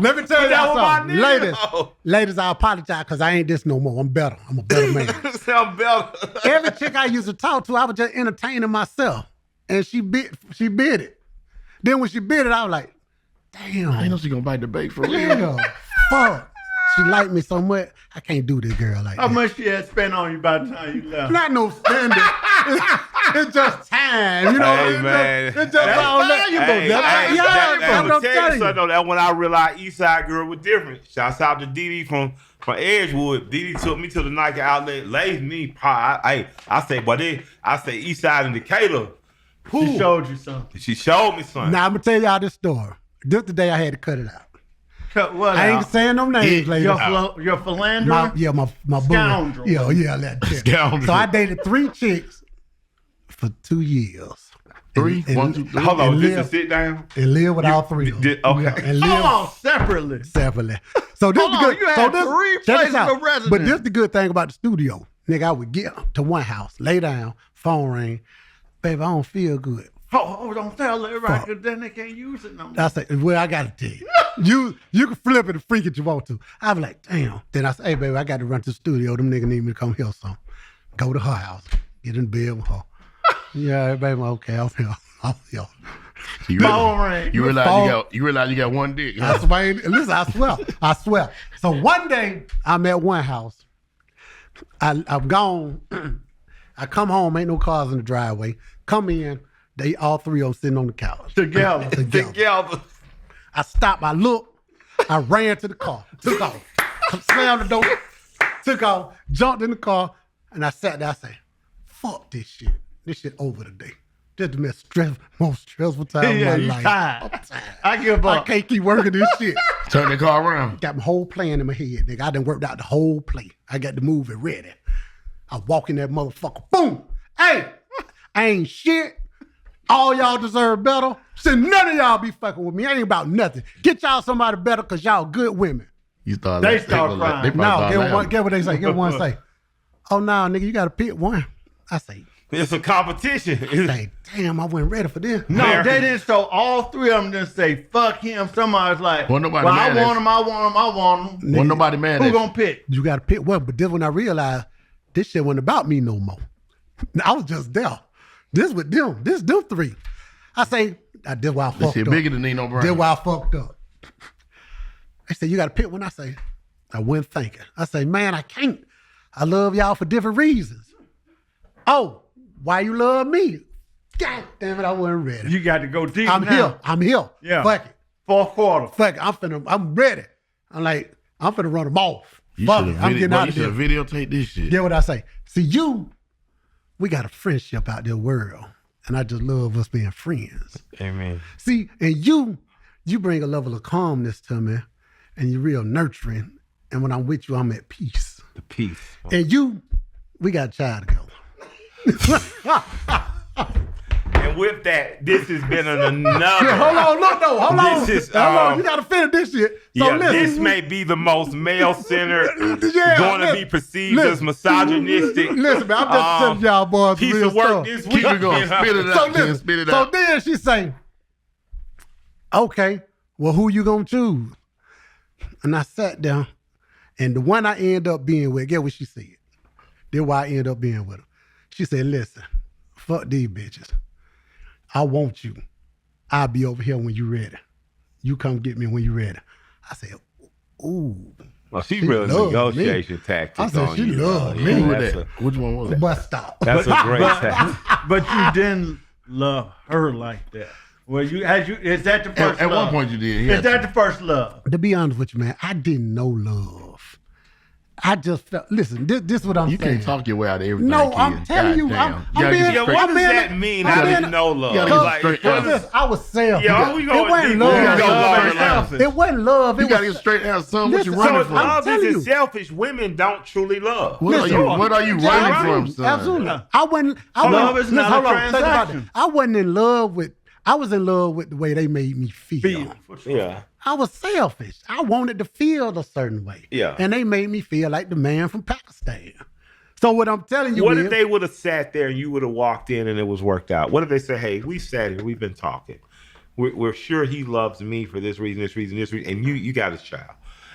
Let me tell you That was my something. nigga. Ladies, I apologize because I ain't this no more. I'm better. I'm a better man. Sound better. Every chick I used to talk to, I was just entertaining myself. And she bit it. Then when she bit it, I was like, damn. I know she gonna bite the bait for real. Damn. Fuck. She liked me so much, I can't do this girl like How that. much she had spent on you by the time you left? Not no standard. It's just time. You know, Hey, man. It's just all valuable. Hey, That's hey, valuable. I'm I'm gonna tell you telling you. something though. That when I realized Eastside Girl was different. Shouts out to Dee from Edgewood. Dee took me to the Nike outlet, laid me. I say Eastside in Decatur. She showed you something. She showed me something. Now I'm gonna tell y'all this story. This the day I had to cut it out. Cut what I ain't out? saying no names, ladies. Your philanderer? My Scoundrel. boo. Yeah, that chick. Scoundrel. So I dated 3 chicks for 2 years. Three? And- 1, 2, 3. Hold on, and just to live- sit down. And live with all 3 of them. Okay. Yeah, and live Hold on, separately. separately. So this Hold the on, good. you so had this, 3 check this places out. of residence. But this the good thing about the studio. Nigga, I would get to one house, lay down, phone ring. Baby, I don't feel good. Oh, don't tell everybody, Fuck. because then they can't use it no more. I say, well, I gotta tell you. You can flip it and freak it you want to. I was like, damn. Then I say, hey, baby, I got to run to the studio. Them niggas need me to come here some. Go to her house. Get in bed with her. Yeah, baby, okay, I'm here. You Phone ring. you realize you got one dick. I swear, listen, I swear. So one day, I'm at one house. I'm gone. I come home, ain't no cars in the driveway. Come in, they all 3 of them sitting on the couch. Together. Together. I stopped, I looked, I ran to the car, took off, slammed the door, took off, jumped in the car, and I sat there. I said, fuck this shit. This shit over today. This is the most stressful time of my life. Tired. I'm tired. I give I up. can't keep working this shit. Turn the car around. Got my whole plan in my head, nigga. I done worked out the whole play. I got the movie ready. I walk in that motherfucker, boom. Hey, I ain't shit. All y'all deserve better. Said none of y'all be fucking with me. I ain't about nothing. Get y'all somebody better because y'all good women. You start. They start crying. No, get what they say. Get one say. Oh, no, nigga, you got to pick one. I say, It's a competition. hey, damn, I wasn't ready for this. No, they didn't. So all three of them didn't say, fuck him. Somebody's like, Well, nobody well, mad I at want him, I want him, I want him. Wasn't nobody mad Who at gonna pick? You got to pick one. But then when I realized this shit wasn't about me no more. I was just there. This with them. This them three. I say, this why I This fucked shit up. bigger than Nino Brown. This why I fucked up. They said, you got to pick one. I say, I wasn't thinking. I say, man, I can't. I love y'all for different reasons. Oh, why you love me? God damn it, I wasn't ready. You got to go deep I'm now. here. I'm here. Yeah. Fuck it. Fourth quarter. Fuck it. I'm ready. I'm finna run them off. You Fuck should it. I'm getting out of You there. should videotape this shit. Get what I say? See, we got a friendship out there world. And I just love us being friends. Amen. See, and you bring a level of calmness to me, and you're real nurturing. And when I'm with you, I'm at peace. The peace. And we got a child together. And with that, this has been another. Yeah, hold on. This is, hold on. You got to finish this shit. So listen. this may be the most male-centered, Yeah, going to listen, be perceived as misogynistic. Listen, man, I'm just telling y'all boys piece real of work stuff. this Keep week. it going. you know? Spit it So out. Ken. listen, Spit it so out. then she say, okay, well, who you gonna choose? And I sat down, and the one I end up being with, get what she said. That's why I end up being with her. She said, listen, fuck these bitches. I want you. I'll be over here when you ready. You come get me when you ready. I said, ooh. Well, she She really loved negotiation tactics I said on she you. loved Yeah, me. Who was that's that? Which one was it? Bus stop. That's a great tactic. But you didn't love her like that. Well, is that the first At love? one point you did. Is that the first love? To be honest with you, man, I didn't know love. I just felt, listen, this is what I'm You saying. can't talk your way out of everything. No, kid. I'm telling you, Goddamn. I'm gotta being- get Yeah, straight- what I'm does being- that mean? I'm I being- didn't know love. you gotta get Like, straight what out. is- Listen, I was selfish. Yeah, we going it wasn't deep. love. We gotta go love love and selfish. It wasn't love. You It gotta get was straight out, son. What you Listen, running So from? love telling isn't you. selfish. Women don't truly love. What are you Yeah, running absolutely. from, son? Absolutely. Yeah. I wasn't. Love is not a hold on, think about transaction. it. I wasn't in love with. I was in love with the way they made me feel. Yeah. I was selfish. I wanted to feel a certain way. Yeah. And they made me feel like the man from Pakistan. So what I'm telling you What is, if they would have sat there and you would have walked in and it was worked out? What if they say, hey, we sat here, we've been talking. We're sure he loves me for this reason, and you got his child.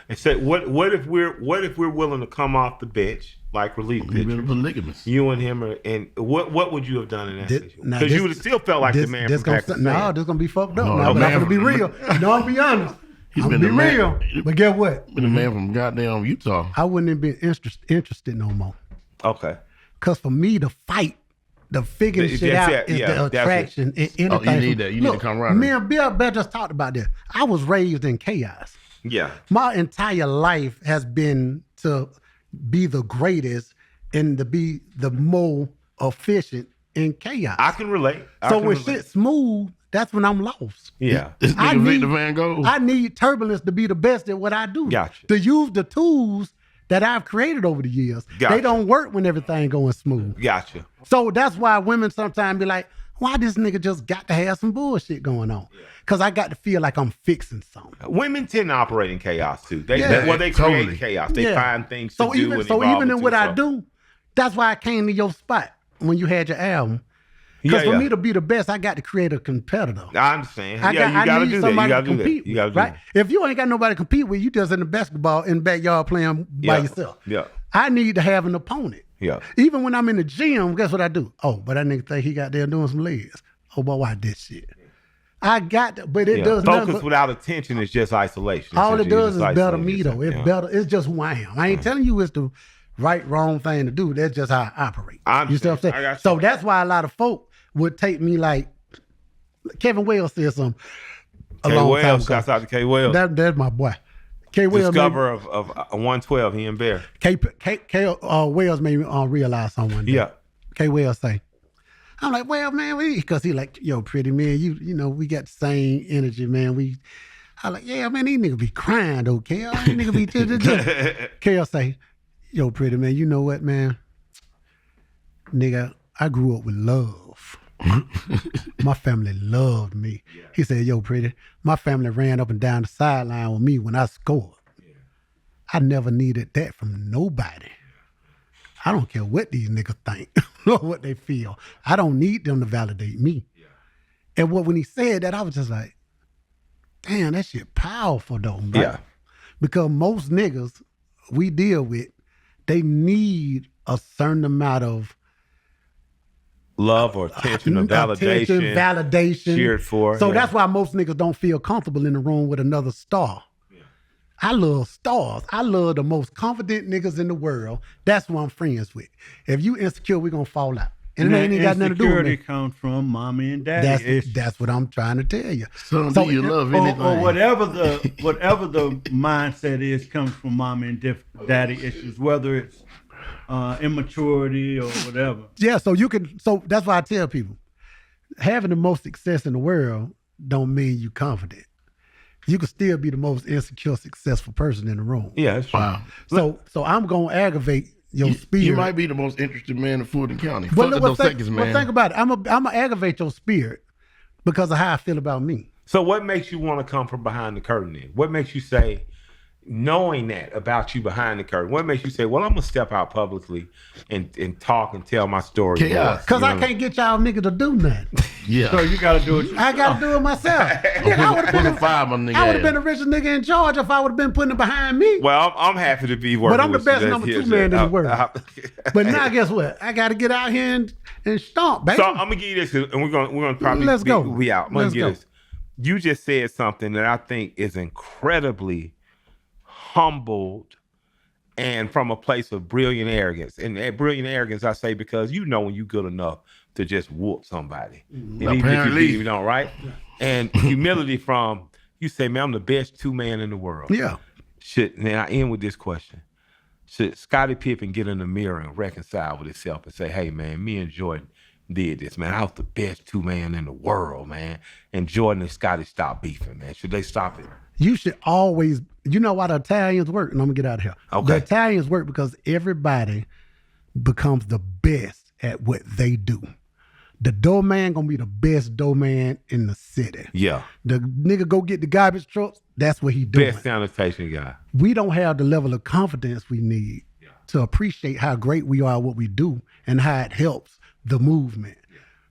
And said, what if we're willing to come off the bench like relief You've been pitchers? polygamous. You and him are, and what would you have done in that This- situation? now Because this- you would have still felt like the man from Pakistan. No, this gonna be fucked up. No, No, the but I'm man gonna be from- real. No, I'm be honest. He's I'm been gonna be the man. real. But get what? Been a man from goddamn Utah. I wouldn't have been interested no more. Okay. Cause for me to fight, the figuring That's shit out it, is yeah, the that's it. attraction and anything. Oh, you need that. You need the camaraderie. Me and Bill just talked about this. I was raised in chaos. Yeah. My entire life has been to be the greatest and to be the more efficient in chaos. I can relate. So when shit's smooth, that's when I'm lost. Yeah. This I nigga need- Victor Van Gogh. I need turbulence to be the best at what I do. Gotcha. To use the tools that I've created over the years. Gotcha. They don't work when everything going smooth. Gotcha. So that's why women sometimes be like, why this nigga just got to have some bullshit going on? Because I got to feel like I'm fixing something. Women tend to operate in chaos too. They Yeah. they Totally. create chaos. They Yeah. find things to So do. even and so evolve even in into what I something. do, that's why I came to your spot when you had your album. Because for me to be the best, I got to create a competitor. I understand. I you gotta need do that. You somebody gotta to do that. compete You with, gotta do right? that. If you ain't got nobody to compete with, you just in the basketball in the backyard playing by Yeah. yourself. Yeah. I need to have an opponent. Yeah. Even when I'm in the gym, guess what I do? Oh, but that nigga think he got there doing some legs. Oh, boy, why this shit? I got to, but it Yeah. does nothing Focus but- without attention is just isolation. all it Essentially, does you is just better isolate me though. yourself. It's Yeah. better. It's just who I am. I ain't telling you it's the right, wrong thing to do. That's just how I operate. I You see what I'm saying? understand. I got you. So that's why a lot of folk would take me like Kevin Wells said something a K. long time Wells, ago. shouts out to K. Wells. That's my boy. K. Wells discoverer of 112. He and Bear. K. Wells made me realize someone. Yeah. K. Wells say, I'm like, well, man, because he like, yo, Pretty, man, you know, we got the same energy, man. I like, yeah, man, these niggas be crying though, K. These niggas be K. say, yo, Pretty, man, you know what, man? Nigga, I grew up with love. My family loved me. Yeah. He said, yo, Pretty, my family ran up and down the sideline with me when I scored. Yeah. I never needed that from nobody. I don't care what these niggas think or what they feel. I don't need them to validate me. Yeah. And when he said that, I was just like, damn, that shit powerful though, bro. Yeah. Because most niggas we deal with, they need a certain amount of love or attention or validation. Cheered for. So that's why most niggas don't feel comfortable in the room with another star. Yeah. I love stars. I love the most confident niggas in the world. That's who I'm friends with. If you insecure, we're going to fall out. And it ain't got nothing to do with me. Insecurity comes from mommy and daddy. That's what I'm trying to tell you. So do you love anything? Or whatever the mindset is comes from mommy and daddy issues, whether it's immaturity or whatever. Yeah, so that's why I tell people, having the most success in the world don't mean you confident. You can still be the most insecure, successful person in the room. Yeah, that's true. Wow. So I'm gonna aggravate your spirit. You might be the most interested man in Fulton County. Well, think about it. I'm gonna aggravate your spirit because of how I feel about me. So what makes you want to come from behind the curtain then? What makes you say, knowing that about you behind the curtain, what makes you say, well, I'm going to step out publicly and talk and tell my story? Because I can't get y'all niggas to do nothing. Yeah. So you got to do it. I got to do it myself. I would have been the richest nigga in charge if I would have been putting it behind me. Well, I'm happy to be working with you. But I'm the best number 2 man in the world. But now guess what? I got to get out here and stomp, baby. So I'm going to give you this, and we're going to probably be out. I'm going to get this. You just said something that I think is incredibly humbled and from a place of brilliant arrogance. And brilliant arrogance, I say, because you know when you're good enough to just whoop somebody. Mm-hmm. And apparently. Even if you don't, right? And humility from, you say, man, I'm the best 2 man in the world. Yeah. And then I end with this question. Should Scottie Pippen get in the mirror and reconcile with himself and say, hey, man, me and Jordan did this, man. I was the best 2 man in the world, man. And Jordan and Scottie stopped beefing, man. Should they stop it? You should always, you know why the Italians work? And I'm going to get out of here. Okay. The Italians work because everybody becomes the best at what they do. The doorman going to be the best doorman in the city. Yeah. The nigga go get the garbage trucks, that's what he doing. Best sanitation guy. We don't have the level of confidence we need to appreciate how great we are at what we do and how it helps the movement.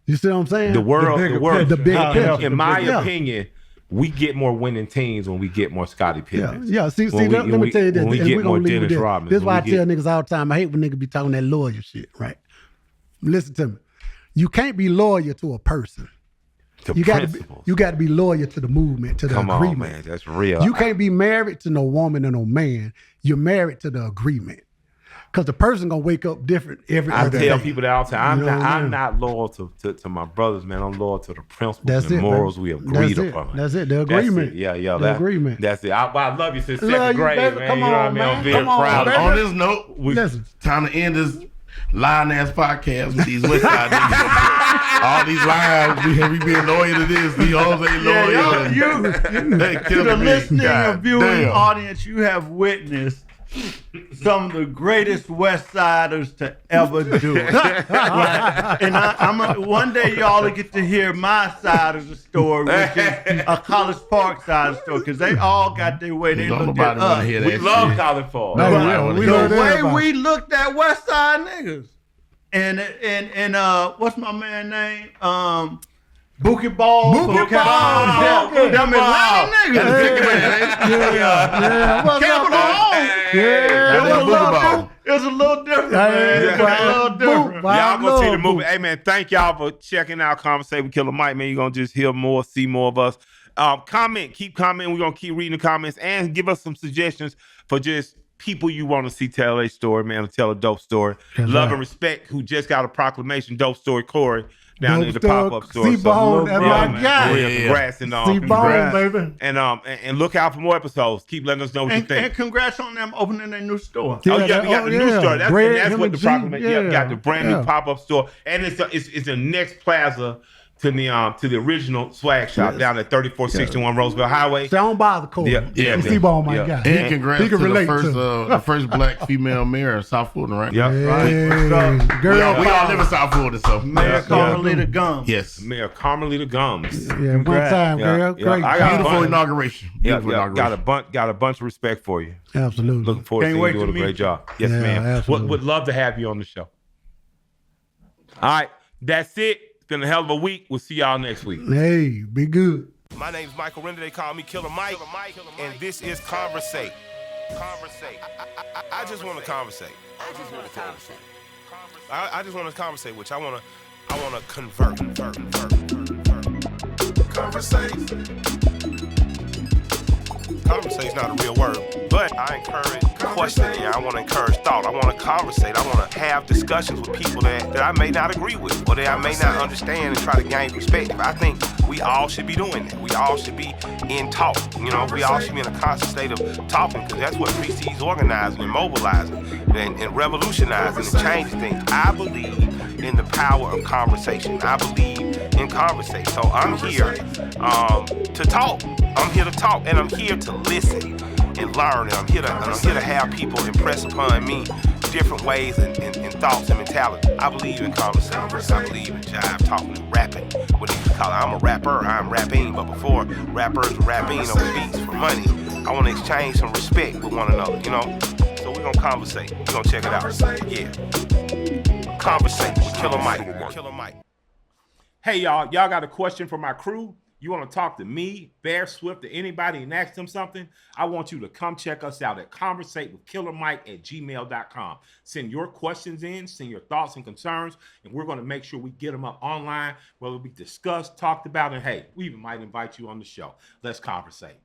You see what I'm saying? The world. The big picture. In my opinion, we get more winning teams when we get more Scottie Pippens. Yeah. See, let me tell you this. When we get more Dennis Rodman. This is why I tell niggas all the time, I hate when niggas be talking that lawyer shit, right? Listen to me. You can't be loyal to a person. You got to be loyal to the movement, to the agreement. Come on, man. That's real. You can't be married to no woman or no man. You're married to the agreement. Because the person going to wake up different every other day. I tell people that all the time. I'm not loyal to my brothers, man. I'm loyal to the principles and morals we agreed upon. That's it. The agreement. The agreement. That's it. I love you since second grade, man. Come you know on, what I mean? man. I'm very proud. On this note, time to end this lying-ass podcast with these West Side niggas. All these lies, we being loyal to this. These hoes ain't loyal. To the listening and viewing audience, you have witnessed some of the greatest West Siders to ever do it. And one day y'all will get to hear my side of the story, which is a College Park side of the story, because they all got their way. They looked at us. We love College Park. The way we looked at West Side niggas. And what's my man name? Bookie Ball. Them Atlanta niggas. It was a little different, man. Y'all gonna see the movie. Hey, man, thank y'all for checking out Conversate with Killer Mike, man. You're gonna just hear more, see more of us. Keep commenting. We're gonna keep reading the comments and give us some suggestions for just people you want to see tell their story, man, or tell a dope story. Love and respect, who just got a proclamation, dope story, Corey. down in the pop-up store. C-Bone, that's my guy. Congrats and C-Bone, baby. And look out for more episodes. Keep letting us know what you think. And congrats on them opening their new store. We got the new store. That's what the proclamation. Yeah, got the brand new pop-up store, and it's the next plaza to the original swag shop down at 3461 Roosevelt Highway. So don't bother Cole. C-Bone, my guy. And congrats to the first black female mayor of South Fulton, right? Yep. Right. Girl, we all live in South Fulton, so Mayor Carmelita Gums. yes, Mayor Carmelita Gums. Yeah, one time, girl. Great. beautiful inauguration. Beautiful inauguration. Got a bunch of respect for you. Absolutely. Looking forward to seeing you doing a great job. Yes, ma'am. Absolutely. Would love to have you on the show. All right, that's it. It's been a hell of a week. We'll see y'all next week. Hey, be good. My name's Michael Render. They call me Killer Mike. And this is Conversate. I just want to conversate. I just want to conversate with you. I want to convert. Conversate's not a real word, but I encourage questioning. I want to encourage thought. I want to conversate. I want to have discussions with people that I may not agree with or that I may not understand and try to gain perspective. I think we all should be doing that. We all should be in talk. We all should be in a constant state of talking, because that's what precedes organizing and mobilizing and revolutionizing and changing things. I believe in the power of conversation. I believe in conversation. So I'm here to talk. I'm here to talk, and I'm here to listen and learn. And I'm here to have people impress upon me different ways and thoughts and mentality. I believe in conversation. I believe in jive, talking, and rapping. What they used to call it. I'm a rapper. I'm rapping. But before rappers were rapping over beats for money, I want to exchange some respect with one another. So we're gonna conversate. We're gonna check it out. Yeah. Conversate with Killer Mike. Hey, y'all got a question for my crew? You want to talk to me, Bear, Swift, or anybody and ask them something? I want you to come check us out at conversatewithkillermike@gmail.com. Send your questions in, send your thoughts and concerns, and we're going to make sure we get them up online, where it'll be discussed, talked about, and hey, we even might invite you on the show. Let's conversate.